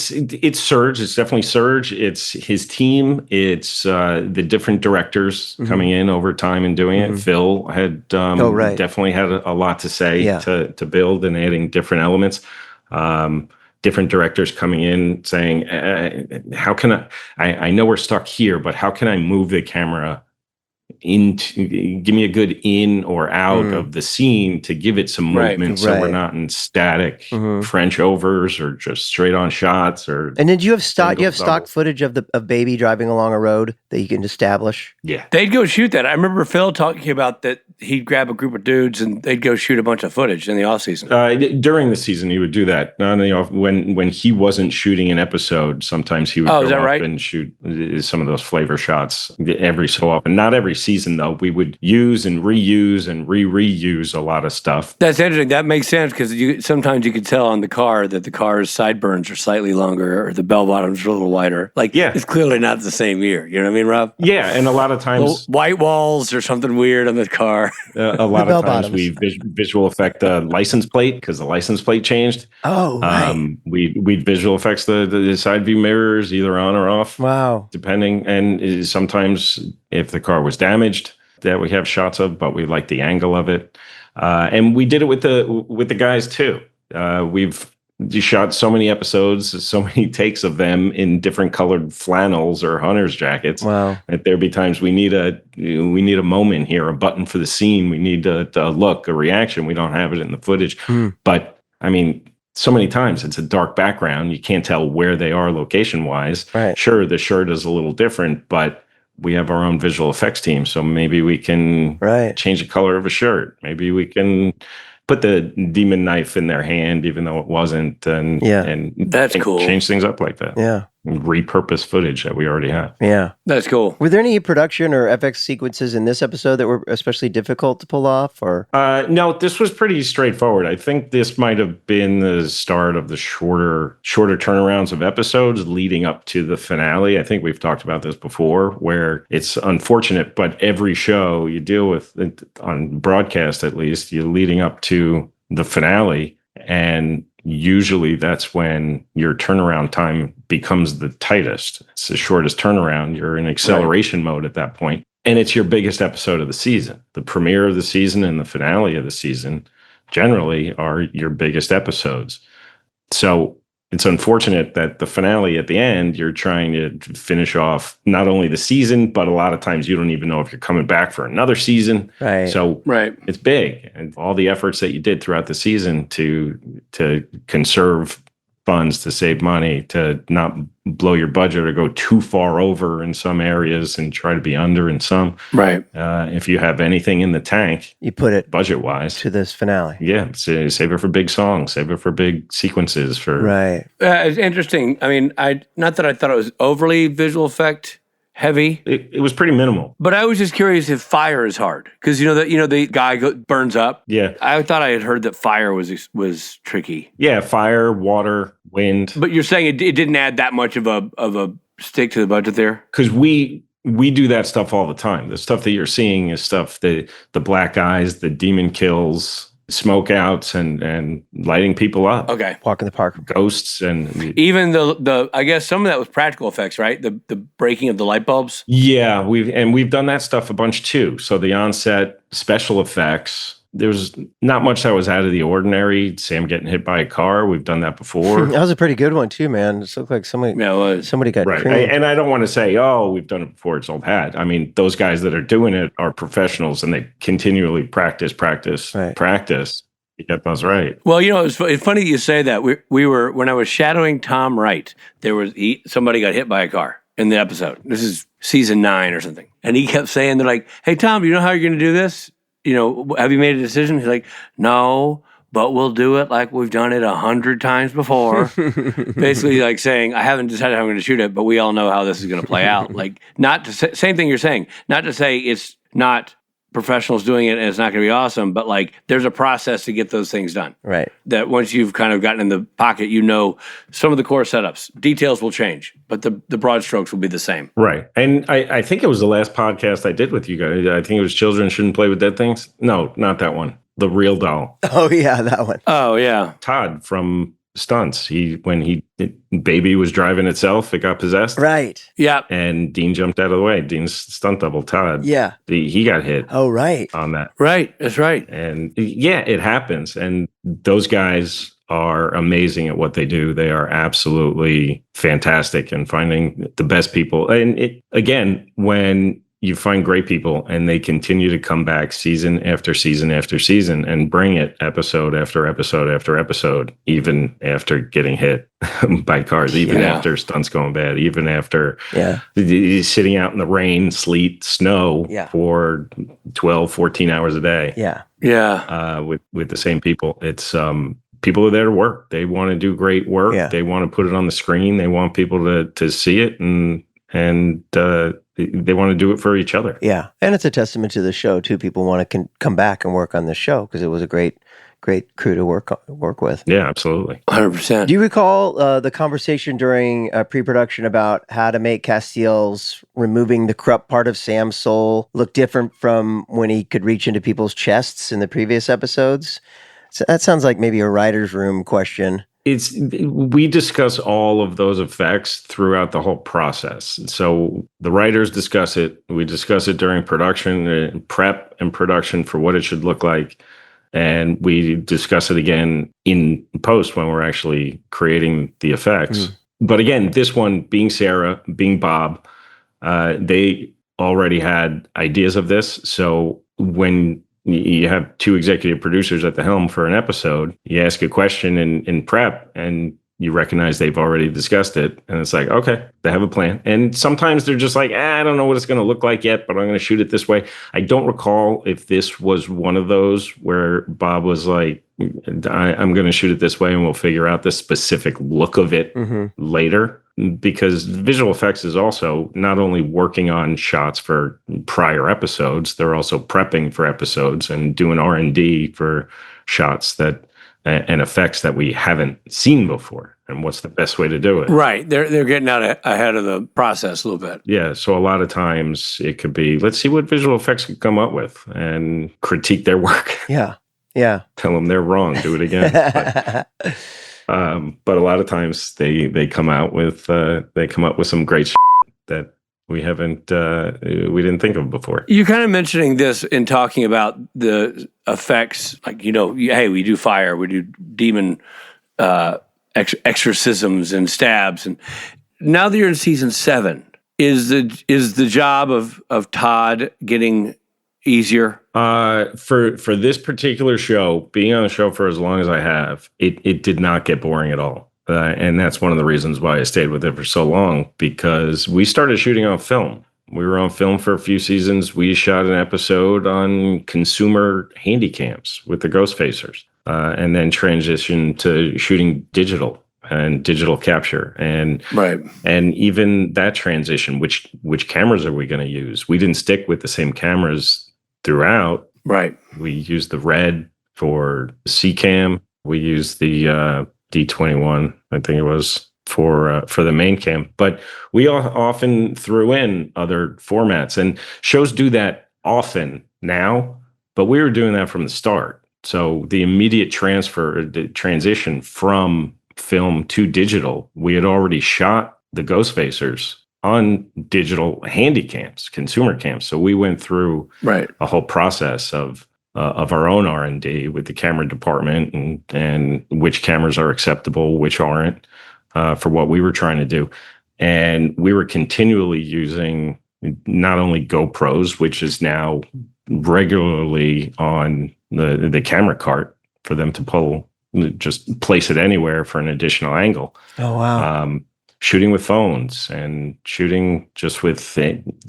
Serge. It's definitely Serge. It's his team. It's the different directors coming in over time and doing it. Phil had definitely had a lot to say to build and adding different elements. Different directors coming in saying, how can I know we're stuck here, but how can I move the camera give me a good in or out of the scene to give it some movement, so we're not in static French overs or just straight on shots. And did you have stock footage of baby driving along a road that you can establish? Yeah, they'd go shoot that. I remember Phil talking about that. He'd grab a group of dudes and they'd go shoot a bunch of footage in the off season. During the season, he would do that. When he wasn't shooting an episode, sometimes he would go up and shoot some of those flavor shots every so often. Not every season, though. We would use and reuse and reuse a lot of stuff. That's interesting. That makes sense, because sometimes you could tell on the car that the car's sideburns are slightly longer or the bell bottoms are a little wider. It's clearly not the same year. You know what I mean, Rob? Yeah, and a lot of times little white walls or something weird on the car. A lot of times we visual effect the license plate, because the license plate changed. Oh, right. We'd visual effects the side view mirrors either on or off. Wow. Depending, and sometimes if the car was damaged, that we have shots of, but we like the angle of it. And we did it with the guys too. We've shot so many episodes, so many takes of them in different colored flannels or hunter's jackets. Wow. That there'd be times we need a moment here, a button for the scene. We need a look, a reaction. We don't have it in the footage. But I mean, so many times it's a dark background. You can't tell where they are location wise. Right. Sure, the shirt is a little different, but we have our own visual effects team. So maybe we can change the color of a shirt. Maybe we can put the demon knife in their hand, even though it wasn't, and that's cool. Change things up like that. Yeah. Repurpose footage that we already have. Yeah. That's cool. Were there any production or FX sequences in this episode that were especially difficult to pull off? Or no, this was pretty straightforward. I think this might have been the start of the shorter turnarounds of episodes leading up to the finale. I think we've talked about this before, where it's unfortunate, but every show you deal with, on broadcast at least, you're leading up to the finale, and usually that's when your turnaround time becomes the tightest. It's the shortest turnaround. You're in acceleration mode at that point. And it's your biggest episode of the season. The premiere of the season and the finale of the season generally are your biggest episodes. So it's unfortunate that the finale at the end, you're trying to finish off not only the season, but a lot of times you don't even know if you're coming back for another season. Right. So it's big. And all the efforts that you did throughout the season to conserve funds, to save money, to not blow your budget or go too far over in some areas and try to be under in some. Right. If you have anything in the tank, you put it budget-wise to this finale. Yeah, save it for big songs, save it for big sequences. It's interesting. I mean, not that I thought it was overly visual effect heavy. It was pretty minimal. But I was just curious if fire is hard, because the guy burns up. Yeah, I thought I had heard that fire was tricky. Yeah, fire, water, wind. But you're saying it didn't add that much of a stick to the budget there? Because we do that stuff all the time. The stuff that you're seeing is stuff the black eyes, the demon kills, smoke outs, and lighting people up. Okay. Walk in the park. Ghosts, and even the I guess some of that was practical effects, right? The breaking of the light bulbs. Yeah, we've done that stuff a bunch too. So the onset special effects, there's not much that was out of the ordinary. Sam getting hit by a car, we've done that before. That was a pretty good one too, man. It looked like somebody got right. creamed. And I don't want to say, oh, we've done it before, it's all bad. I mean, those guys that are doing it are professionals, and they continually practice to get those right. Well, it's funny you say that. We were, when I was shadowing Tom Wright, somebody got hit by a car in the episode. This is season 9 or something, and he kept saying, they're like, "Hey Tom, you know how you're going to do this? Have you made a decision?" He's like, "No, but we'll do it like we've done it 100 times before." Basically, like saying, "I haven't decided how I'm going to shoot it, but we all know how this is going to play out." Like, not to say, same thing you're saying, not to say it's not professionals doing it and it's not going to be awesome, but like there's a process to get those things done. Right. That once you've kind of gotten in the pocket, some of the core setups, details will change, but the broad strokes will be the same. Right. And I think it was the last podcast I did with you guys. I think it was Children Shouldn't Play with Dead Things. No, not that one. The Real Doll. Oh yeah, that one. Oh yeah. Todd from Stunts. When baby was driving itself, it got possessed. Right. Yeah. And Dean jumped out of the way. Dean's stunt double, Todd. Yeah. He got hit. Oh, right. On that. Right. That's right. And yeah, it happens. And those guys are amazing at what they do. They are absolutely fantastic in finding the best people. And again, when you find great people and they continue to come back season after season after season and bring it episode after episode after episode, even after getting hit by cars, even after stunts going bad, even after sitting out in the rain, sleet, snow for 12, 14 hours a day. Yeah. Yeah. With the same people. It's people are there to work. They want to do great work. Yeah. They want to put it on the screen. They want people to see it and they want to do it for each other. Yeah. And it's a testament to the show, too. People want to come back and work on the show because it was a great crew to work with. Yeah, absolutely. 100%. Do you recall the conversation during pre-production about how to make Castiel's removing the corrupt part of Sam's soul look different from when he could reach into people's chests in the previous episodes? So that sounds like maybe a writer's room question. We discuss all of those effects throughout the whole process. So the writers discuss it. We discuss it during production, prep and production for what it should look like. And we discuss it again in post when we're actually creating the effects. But again, this one being Sarah, being Bob, they already had ideas of this. So when you have 2 executive producers at the helm for an episode, you ask a question in prep and you recognize they've already discussed it. And it's like, okay, they have a plan. And sometimes they're just like, I don't know what it's going to look like yet, but I'm going to shoot it this way. I don't recall if this was one of those where Bob was like, I'm going to shoot it this way and we'll figure out the specific look of it later. Because visual effects is also not only working on shots for prior episodes, they're also prepping for episodes and doing R&D for shots and effects that we haven't seen before. And what's the best way to do it? Right. They're getting out ahead of the process a little bit. Yeah. So a lot of times it could be, let's see what visual effects could come up with and critique their work. Yeah. Yeah. Tell them they're wrong. Do it again. But a lot of times they come out with some great that we didn't think of before. You're kind of mentioning this in talking about the effects, like, hey, we do fire, we do demon exorcisms and stabs. And now that you're in season 7, is the job of Todd getting easier? For this particular show, being on the show for as long as I have, it did not get boring at all. And that's one of the reasons why I stayed with it for so long, because we started shooting on film. We were on film for a few seasons. We shot an episode on consumer handy cams with the Ghost Facers, and then transitioned to shooting digital and digital capture. And even that transition, which cameras are we going to use? We didn't stick with the same cameras throughout. Right. We used the Red for C-cam. We used the D21, I think it was, for the main cam. But we often threw in other formats, and shows do that often now, but we were doing that from the start. So the immediate transition from film to digital, we had already shot the Ghost Facers on digital handy cams, consumer cams. So we went through a whole process of our own R&D with the camera department and which cameras are acceptable, which aren't, for what we were trying to do. And we were continually using not only GoPros, which is now regularly on the camera cart for them to pull, just place it anywhere for an additional angle. Oh, wow. Shooting with phones and shooting just with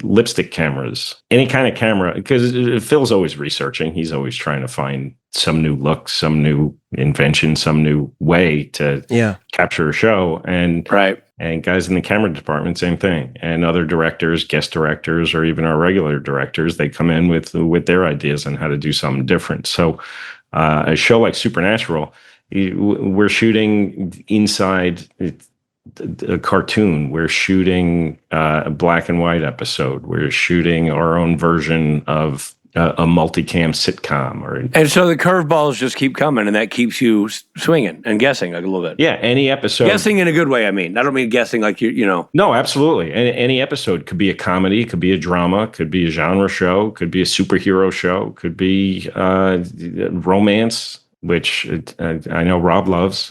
lipstick cameras, any kind of camera, because Phil's always researching. He's always trying to find some new look, some new invention, some new way to capture a show. And guys in the camera department, same thing. And other directors, guest directors, or even our regular directors, they come in with their ideas on how to do something different. So a show like Supernatural, we're shooting inside a cartoon. We're shooting a black and white episode. We're shooting our own version of a multicam sitcom. And so the curveballs just keep coming, and that keeps you swinging and guessing like a little bit. Yeah, any episode. Guessing in a good way, I mean. I don't mean guessing like you know. No, absolutely. Any episode could be a comedy, could be a drama, could be a genre show, could be a superhero show, could be romance, which I know Rob loves.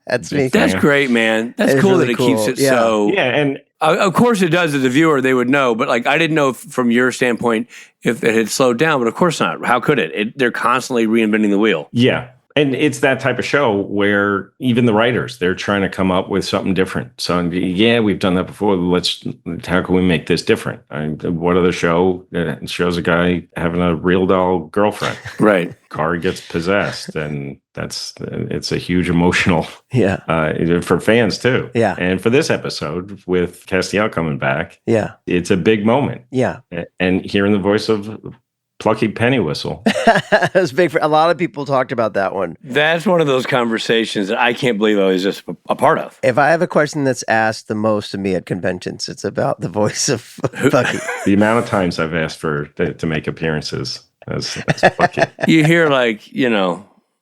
That's me. That's great, man. That's cool really that it keeps it so. Yeah, and of course it does. As a viewer, they would know, but like I didn't know from your standpoint if it had slowed down. But of course not. How could it? They're constantly reinventing the wheel. Yeah. And it's that type of show where even the writers, they're trying to come up with something different. So, yeah, we've done that before. How can we make this different? What other show shows a guy having a real doll girlfriend? Right. Car gets possessed, and it's a huge emotional for fans too. Yeah. And for this episode with Castiel coming back, it's a big moment. Yeah. And hearing the voice of Plucky Penny Whistle. It was big. A lot of people talked about that one. That's one of those conversations that I can't believe I was just a part of. If I have a question that's asked the most of me at conventions, it's about the voice of Plucky. The amount of times I've asked to make appearances as Plucky. You hear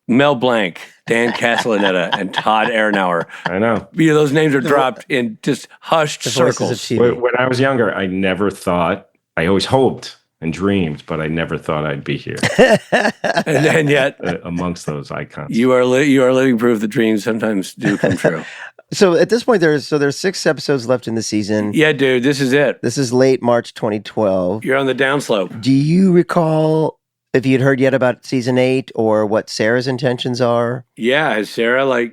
Mel Blanc, Dan Castellaneta, and Todd Aronauer. I know. Those names are dropped in just hushed circles. When I was younger, I never thought, I always hoped and dreamed, but I never thought I'd be here. and yet, amongst those icons, you are living proof that dreams sometimes do come true. So at this point, there's 6 episodes left in the season. Yeah, dude, this is it. This is late March 2012. You're on the downslope. Do you recall if you'd heard yet about season 8 or what Sarah's intentions are? Yeah, has Sarah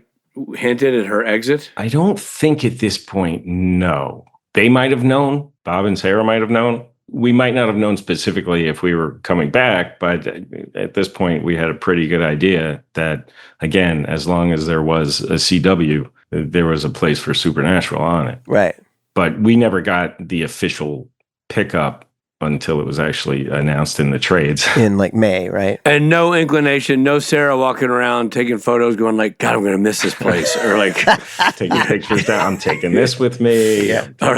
hinted at her exit? I don't think at this point. No, they might have known. Bob and Sarah might have known. We might not have known specifically if we were coming back, but at this point, we had a pretty good idea that, again, as long as there was a CW, there was a place for Supernatural on it. Right. But we never got the official pickup until it was actually announced in the trades. In May, right? And no inclination, no Sarah walking around taking photos going God, I'm going to miss this place. Or taking pictures down, I'm taking this with me. Yeah. Or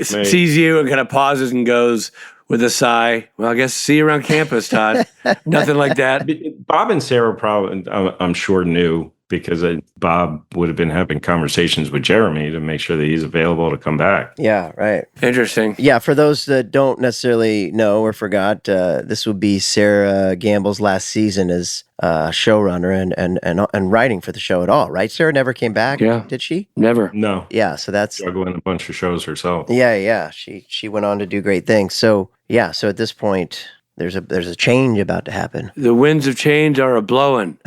sees you and kind of pauses and goes with a sigh, well, I guess see you around campus, Todd. Nothing like that. Bob and Sarah probably, I'm sure, knew because Bob would have been having conversations with Jeremy to make sure that he's available to come back. Yeah, right. Interesting. Yeah, for those that don't necessarily know or forgot, this would be Sarah Gamble's last season as showrunner and writing for the show at all, right? Sarah never came back, did she? Never. No. Yeah, so that's... Juggling a bunch of shows herself. Yeah. She went on to do great things. So, yeah, so at this point... There's a change about to happen. The winds of change are a-blowing.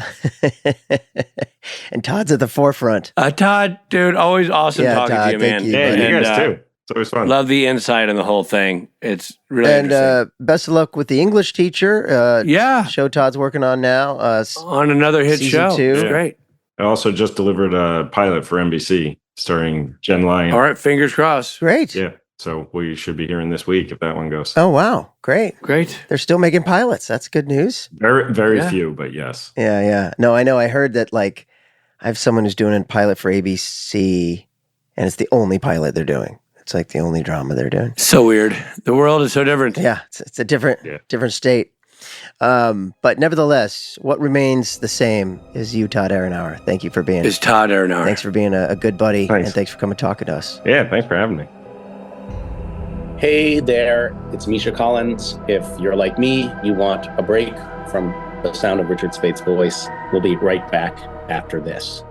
And Todd's at the forefront. Todd, dude, always awesome talking to you, man. Yeah, you guys too. It's always fun. Love the insight on the whole thing. It's really interesting. And best of luck with the English teacher. Show Todd's working on now. On another hit show. 2. It's great. I also just delivered a pilot for NBC starring Jen Lyon. All right, fingers crossed. Great. Yeah. So we should be hearing this week if that one goes. Oh, wow. Great. Great. They're still making pilots. That's good news. Very few, but yes. Yeah. No, I know. I heard that, I have someone who's doing a pilot for ABC, and it's the only pilot they're doing. It's like the only drama they're doing. So weird. The world is so different. Yeah. It's a different state. But nevertheless, what remains the same is you, Todd Aronauer. Thank you for being... It's Todd Aronauer. Thanks for being a good buddy. Thanks. And thanks for coming talking to us. Yeah, thanks for having me. Hey there, it's Misha Collins. If you're like me, you want a break from the sound of Richard Spate's voice, we'll be right back after this.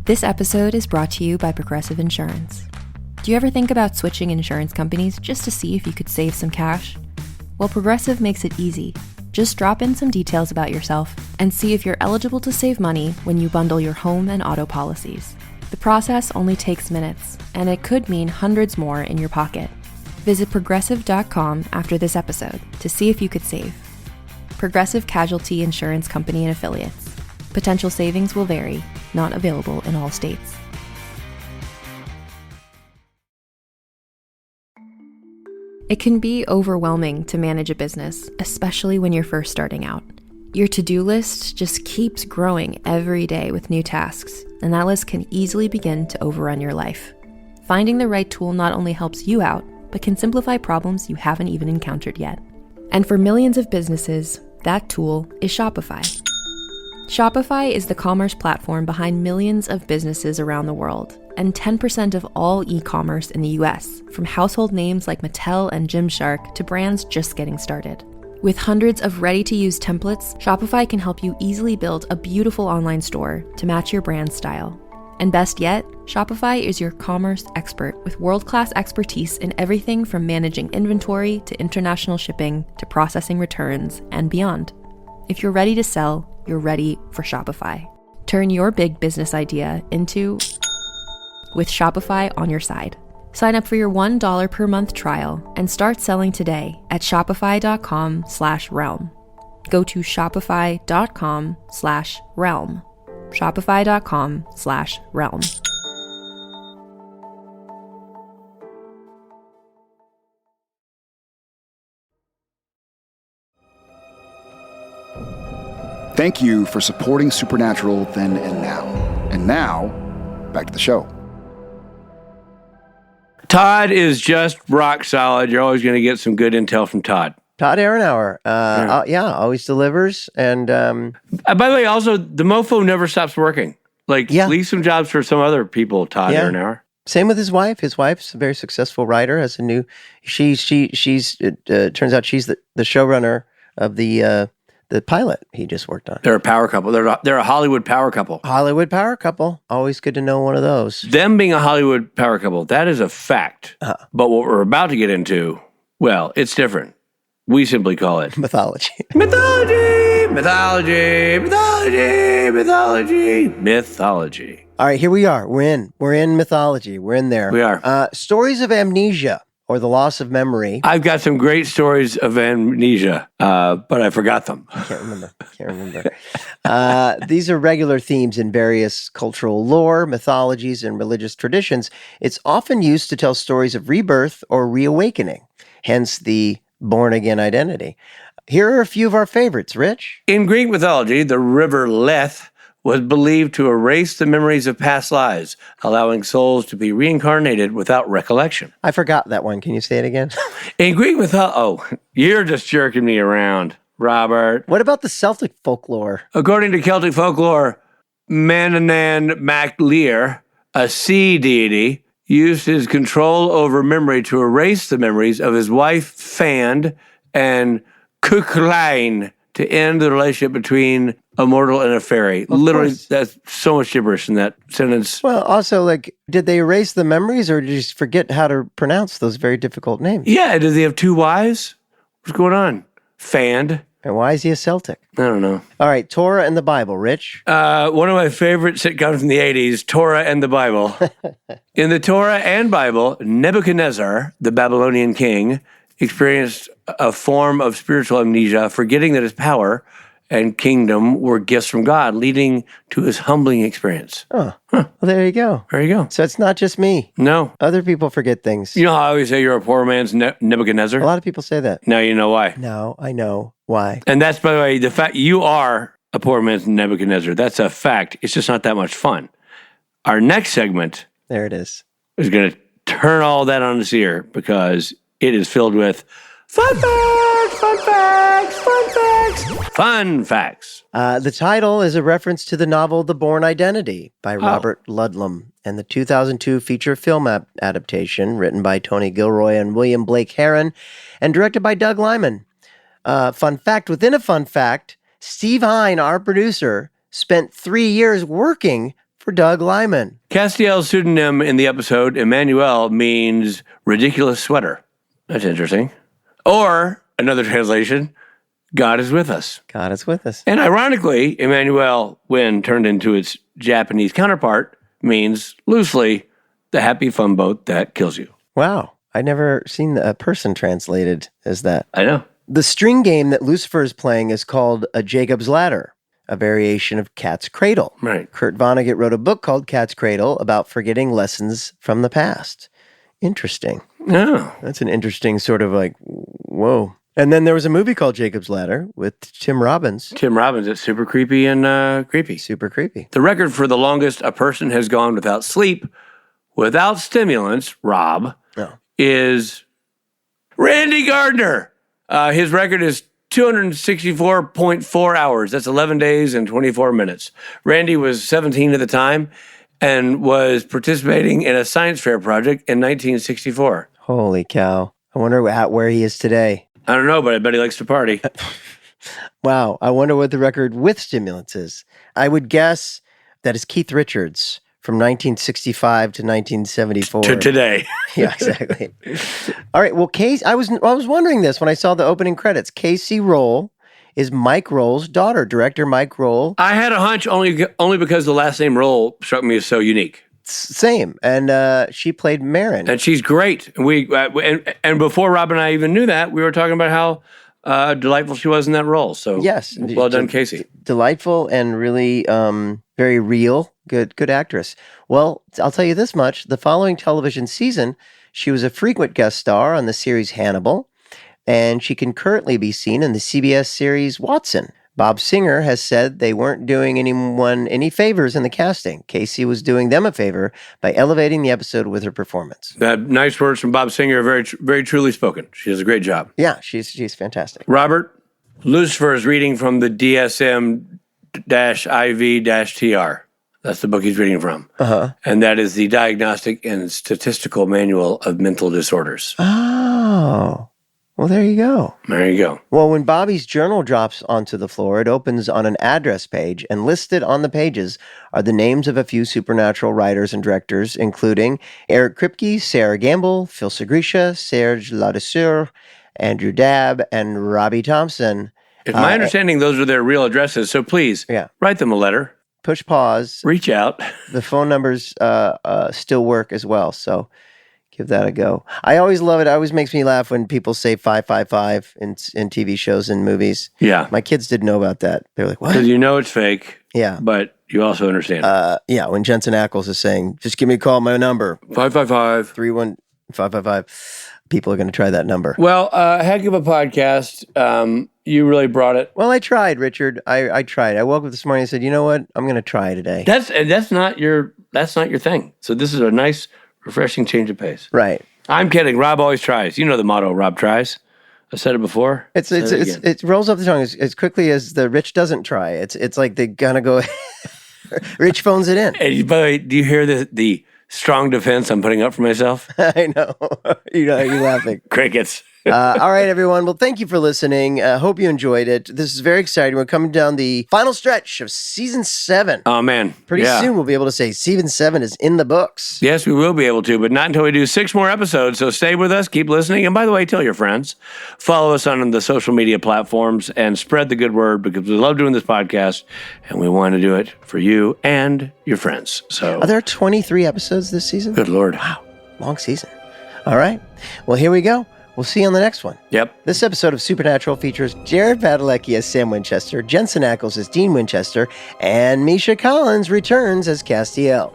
This episode is brought to you by Progressive Insurance. Do you ever think about switching insurance companies just to see if you could save some cash? Well, Progressive makes it easy. Just drop in some details about yourself and see if you're eligible to save money when you bundle your home and auto policies. The process only takes minutes, and it could mean hundreds more in your pocket. Visit Progressive.com after this episode to see if you could save. Progressive Casualty Insurance Company and Affiliates. Potential savings will vary, not available in all states. It can be overwhelming to manage a business, especially when you're first starting out. Your to-do list just keeps growing every day with new tasks, and that list can easily begin to overrun your life. Finding the right tool not only helps you out, but can simplify problems you haven't even encountered yet. And for millions of businesses, that tool is Shopify. Shopify is the commerce platform behind millions of businesses around the world, and 10% of all e-commerce in the US, from household names like Mattel and Gymshark to brands just getting started. With hundreds of ready-to-use templates, Shopify can help you easily build a beautiful online store to match your brand style. And best yet, Shopify is your commerce expert with world-class expertise in everything from managing inventory to international shipping to processing returns and beyond. If you're ready to sell, you're ready for Shopify. Turn your big business idea into with Shopify on your side. Sign up for your $1 per month trial and start selling today at shopify.com/realm. Go to shopify.com/realm. Shopify.com/realm. Thank you for supporting Supernatural then and now. And now, back to the show. Todd is just rock solid. You're always going to get some good intel from Todd. Todd Aronauer. Always delivers. And by the way, also, the mofo never stops working. Leave some jobs for some other people, Todd Aronauer. Same with his wife. His wife's a very successful writer. Has a new. She's turns out she's the showrunner of the pilot he just worked on. They're a power couple. They're a Hollywood power couple. Hollywood power couple. Always good to know one of those. Them being a Hollywood power couple, that is a fact. But what we're about to get into, well, it's different. We simply call it mythology. Mythology. Mythology. Mythology. Mythology. Mythology. All right, here we are. We're in mythology. We're in there. We are. Stories of amnesia. Or the loss of memory. I've got some great stories of amnesia, but I forgot them. Can't remember. These are regular themes in various cultural lore, mythologies, and religious traditions. It's often used to tell stories of rebirth or reawakening, hence the born-again identity. Here are a few of our favorites, Rich. In Greek mythology, the river Lethe was believed to erase the memories of past lives, allowing souls to be reincarnated without recollection. I forgot that one. Can you say it again? In Greek mythology, you're just jerking me around. Robert. What about the Celtic folklore? According to Celtic folklore, Manannán Mac Lir, a sea deity, used his control over memory to erase the memories of his wife, Fand, and Cuchulainn to end the relationship between a mortal and a fairy. Literally, that's so much gibberish in that sentence. Well, also, did they erase the memories or did you just forget how to pronounce those very difficult names? Yeah, does he have two wives? What's going on? Fand. And why is he a Celtic? I don't know. All right, Torah and the Bible, Rich. One of my favorite sitcoms from the 80s, Torah and the Bible. In the Torah and Bible, Nebuchadnezzar, the Babylonian king, experienced a form of spiritual amnesia, forgetting that his power and kingdom were gifts from God, leading to his humbling experience. Oh, well, there you go. There you go. So it's not just me. No. Other people forget things. You know how I always say you're a poor man's Nebuchadnezzar? A lot of people say that. Now you know why. Now I know why. And that's, by the way, the fact you are a poor man's Nebuchadnezzar. That's a fact. It's just not that much fun. Our next segment. There it is. Is going to turn all that on its ear because it is filled with fun facts, fun facts, fun facts, fun facts. The title is a reference to the novel The Bourne Identity by Robert Ludlum and the 2002 feature film adaptation written by Tony Gilroy and William Blake Herron and directed by Doug Liman. Fun fact within a fun fact, Steve Hine, our producer, spent 3 years working for Doug Liman. Castiel's pseudonym in the episode, Emmanuel, means ridiculous sweater. That's interesting. Or, another translation, God is with us. God is with us. And ironically, Emmanuel, when turned into its Japanese counterpart, means loosely the happy fun boat that kills you. Wow. I'd never seen a person translated as that. I know. The string game that Lucifer is playing is called a Jacob's Ladder, a variation of Cat's Cradle. Right. Kurt Vonnegut wrote a book called Cat's Cradle about forgetting lessons from the past. Interesting. Oh. That's an interesting sort of whoa. And then there was a movie called Jacob's Ladder with Tim Robbins. Tim Robbins, it's super creepy and creepy. Super creepy. The record for the longest a person has gone without sleep, without stimulants, Rob, is Randy Gardner. His record is 264.4 hours. That's 11 days and 24 minutes. Randy was 17 at the time and was participating in a science fair project in 1964. Holy cow. I wonder where he is today. I don't know, but I bet he likes to party. Wow. I wonder what the record with stimulants is. I would guess that is Keith Richards from 1965 to 1974. To today. Yeah, exactly. All right. Well, I was wondering this when I saw the opening credits. Casey Roll is Mike Roll's daughter, director Mike Roll. I had a hunch only because the last name Roll struck me as so unique. Same. And she played Marin. And she's great. And before Rob and I even knew that, we were talking about how delightful she was in that role. So yes, well done, Casey. Delightful and really very real. Good actress. Well, I'll tell you this much. The following television season, she was a frequent guest star on the series Hannibal, and she can currently be seen in the CBS series Watson. Bob Singer has said they weren't doing anyone any favors in the casting. Casey was doing them a favor by elevating the episode with her performance. Nice words from Bob Singer, very, very truly spoken. She does a great job. Yeah, she's fantastic. Robert, Lucifer is reading from the DSM-IV-TR. That's the book he's reading from. Uh-huh. And that is the Diagnostic and Statistical Manual of Mental Disorders. Oh. Well, there you go. There you go. Well, when Bobby's journal drops onto the floor, it opens on an address page, and listed on the pages are the names of a few supernatural writers and directors, including Eric Kripke, Sarah Gamble, Phil Segrisha, Serge Ladouceur, Andrew Dabb, and Robbie Thompson. It's my understanding those are their real addresses, so please write them a letter. Push pause. Reach out. The phone numbers still work as well, so give that a go. I always love it. It always makes me laugh when people say 555 in TV shows and movies. Yeah. My kids didn't know about that. They're like, what? Because you know it's fake. Yeah. But you also understand. Yeah, when Jensen Ackles is saying, just give me a call, my number. 555. 31555. People are going to try that number. Well, heck of a podcast. You really brought it. Well, I tried, Richard. I tried. I woke up this morning and said, you know what? I'm going to try today. That's not your thing. So this is a nice, refreshing change of pace. Right. I'm kidding. Rob always tries. You know the motto, Rob tries. I said it before. It rolls off the tongue as quickly as the rich doesn't try. It's like they're gonna go. Rich phones it in. Hey, by the way, do you hear the strong defense I'm putting up for myself? I know. You're laughing. Crickets. All right, everyone. Well, thank you for listening. Hope you enjoyed it. This is very exciting. We're coming down the final stretch of season 7. Oh, man. Pretty soon we'll be able to say season 7 is in the books. Yes, we will be able to, but not until we do 6 more episodes. So stay with us. Keep listening. And by the way, tell your friends. Follow us on the social media platforms and spread the good word because we love doing this podcast and we want to do it for you and your friends. So, are there 23 episodes this season? Good Lord. Wow. Long season. All right. Well, here we go. We'll see you on the next one. Yep. This episode of Supernatural features Jared Padalecki as Sam Winchester, Jensen Ackles as Dean Winchester, and Misha Collins returns as Castiel.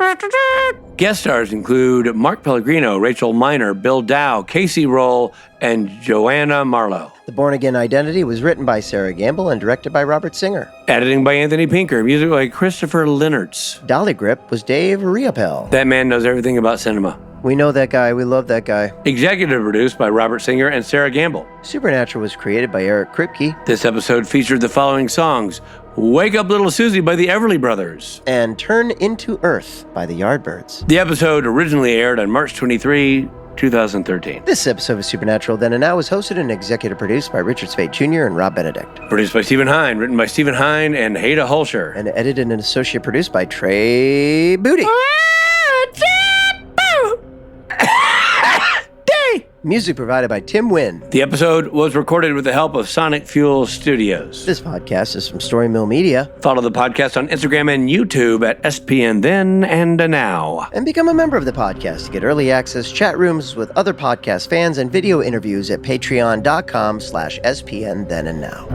Guest stars include Mark Pellegrino, Rachel Miner, Bill Dow, Casey Roll, and Joanna Marlowe. The Born Again Identity was written by Sarah Gamble and directed by Robert Singer. Editing by Anthony Pinker, music by Christopher Linnertz. Dolly Grip was Dave Riopel. That man knows everything about cinema. We know that guy. We love that guy. Executive produced by Robert Singer and Sarah Gamble. Supernatural was created by Eric Kripke. This episode featured the following songs: Wake Up Little Susie by the Everly Brothers. And Turn Into Earth by the Yardbirds. The episode originally aired on March 23, 2013. This episode of Supernatural Then and Now was hosted and executive produced by Richard Spade Jr. and Rob Benedict. Produced by Stephen Hine, written by Stephen Hine and Haida Holscher. And edited and associate produced by Trey Booty. Music provided by Tim Wynn. The episode was recorded with the help of Sonic Fuel Studios. This podcast is from Story Mill Media. Follow the podcast on Instagram and YouTube at SPN Then and Now. And become a member of the podcast to get early access, chat rooms with other podcast fans, and video interviews at patreon.com/SPN Then and Now.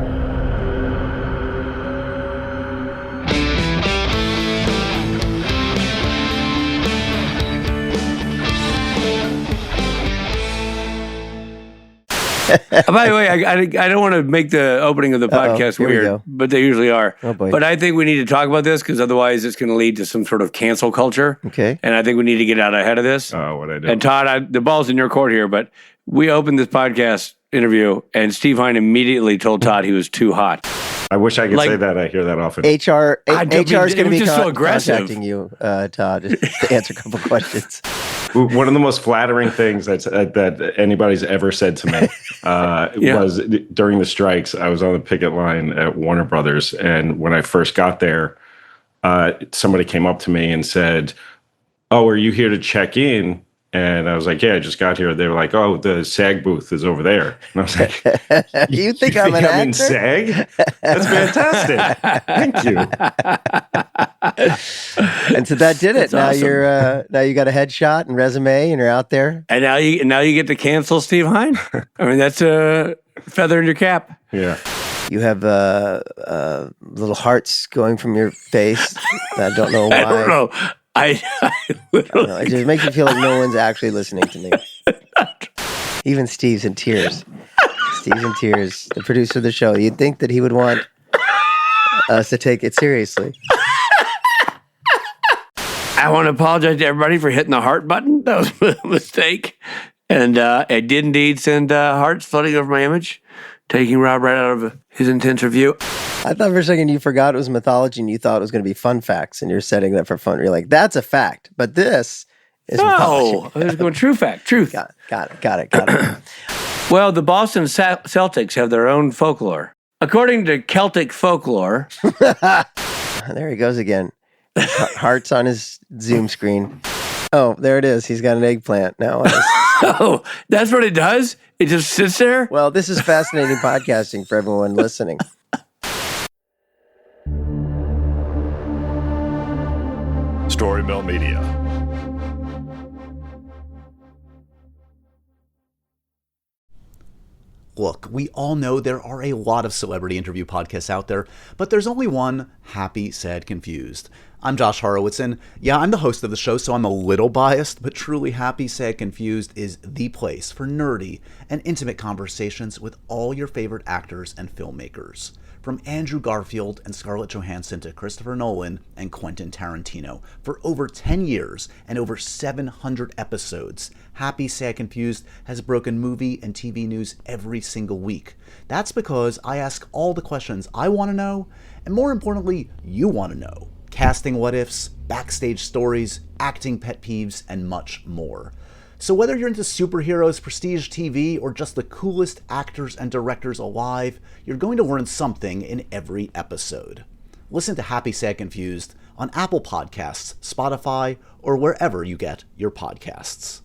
By the way, I don't want to make the opening of the podcast weird, but they usually are. Oh boy. But I think we need to talk about this because otherwise it's going to lead to some sort of cancel culture. Okay. And I think we need to get out ahead of this. Oh, what I do. And Todd, the ball's in your court here, but we opened this podcast interview and Steve Hine immediately told Todd he was too hot. I wish I could say that. I hear that often. HR is going to be so contacting you, Todd, to answer a couple questions. One of the most flattering things that anybody's ever said to me was during the strikes. I was on the picket line at Warner Brothers, and when I first got there, somebody came up to me and said, "Oh, are you here to check in?" And I was like, "Yeah, I just got here." They were like, "Oh, the SAG booth is over there." And I was like, "You think I'm an actor? In SAG? That's fantastic! Thank you." And so that did it. That's awesome. Now you got a headshot and resume, and you're out there. And now you get to cancel Steve Hine. I mean, that's a feather in your cap. Yeah. You have little hearts going from your face. I don't know why. I don't know. I literally... It just makes you feel like no one's actually listening to me. Even Steve's in tears. Steve's in tears. The producer of the show. You'd think that he would want us to take it seriously. I want to apologize to everybody for hitting the heart button. That was a mistake. And I did indeed send hearts floating over my image, taking Rob right out of his intense review. I thought for a second you forgot it was mythology and you thought it was going to be fun facts and you're setting that for fun. You're like, that's a fact. But this is mythology. I was going true fact. Truth. Got it. Well, the Boston Celtics have their own folklore. According to Celtic folklore... There he goes again. Hearts on his Zoom screen. Oh, there it is. He's got an eggplant now. Oh, that's what it does? It just sits there? Well, this is fascinating podcasting for everyone listening. Story Mill Media. Look, we all know there are a lot of celebrity interview podcasts out there, but there's only one: Happy, Sad, Confused. I'm Josh Horowitz, and yeah, I'm the host of the show, so I'm a little biased, but truly Happy, Sad, Confused is the place for nerdy and intimate conversations with all your favorite actors and filmmakers. from Andrew Garfield and Scarlett Johansson to Christopher Nolan and Quentin Tarantino. For over 10 years and over 700 episodes, Happy, Sad, Confused has broken movie and TV news every single week. That's because I ask all the questions I want to know, and more importantly, you want to know. Casting what-ifs, backstage stories, acting pet peeves, and much more. So whether you're into superheroes, prestige TV, or just the coolest actors and directors alive, you're going to learn something in every episode. Listen to Happy, Sad, Confused on Apple Podcasts, Spotify, or wherever you get your podcasts.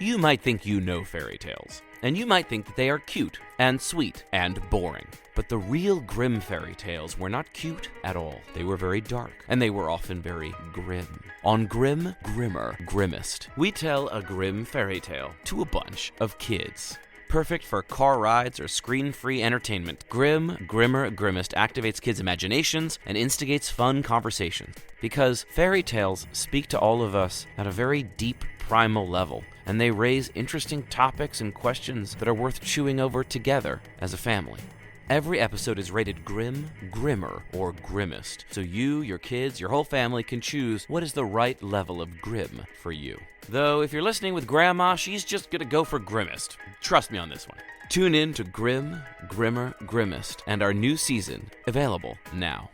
You might think you know fairy tales, and you might think that they are cute and sweet and boring. But the real Grimm fairy tales were not cute at all. They were very dark, and they were often very grim. On Grim, Grimmer, Grimmest, we tell a Grimm fairy tale to a bunch of kids. Perfect for car rides or screen-free entertainment, Grim, Grimmer, Grimmest activates kids' imaginations and instigates fun conversation. Because fairy tales speak to all of us at a very deep, primal level, and they raise interesting topics and questions that are worth chewing over together as a family. Every episode is rated Grim, Grimmer, or Grimmest, so you, your kids, your whole family can choose what is the right level of grim for you. Though, if you're listening with Grandma, she's just gonna go for Grimmest. Trust me on this one. Tune in to Grim, Grimmer, Grimmest, and our new season, available now.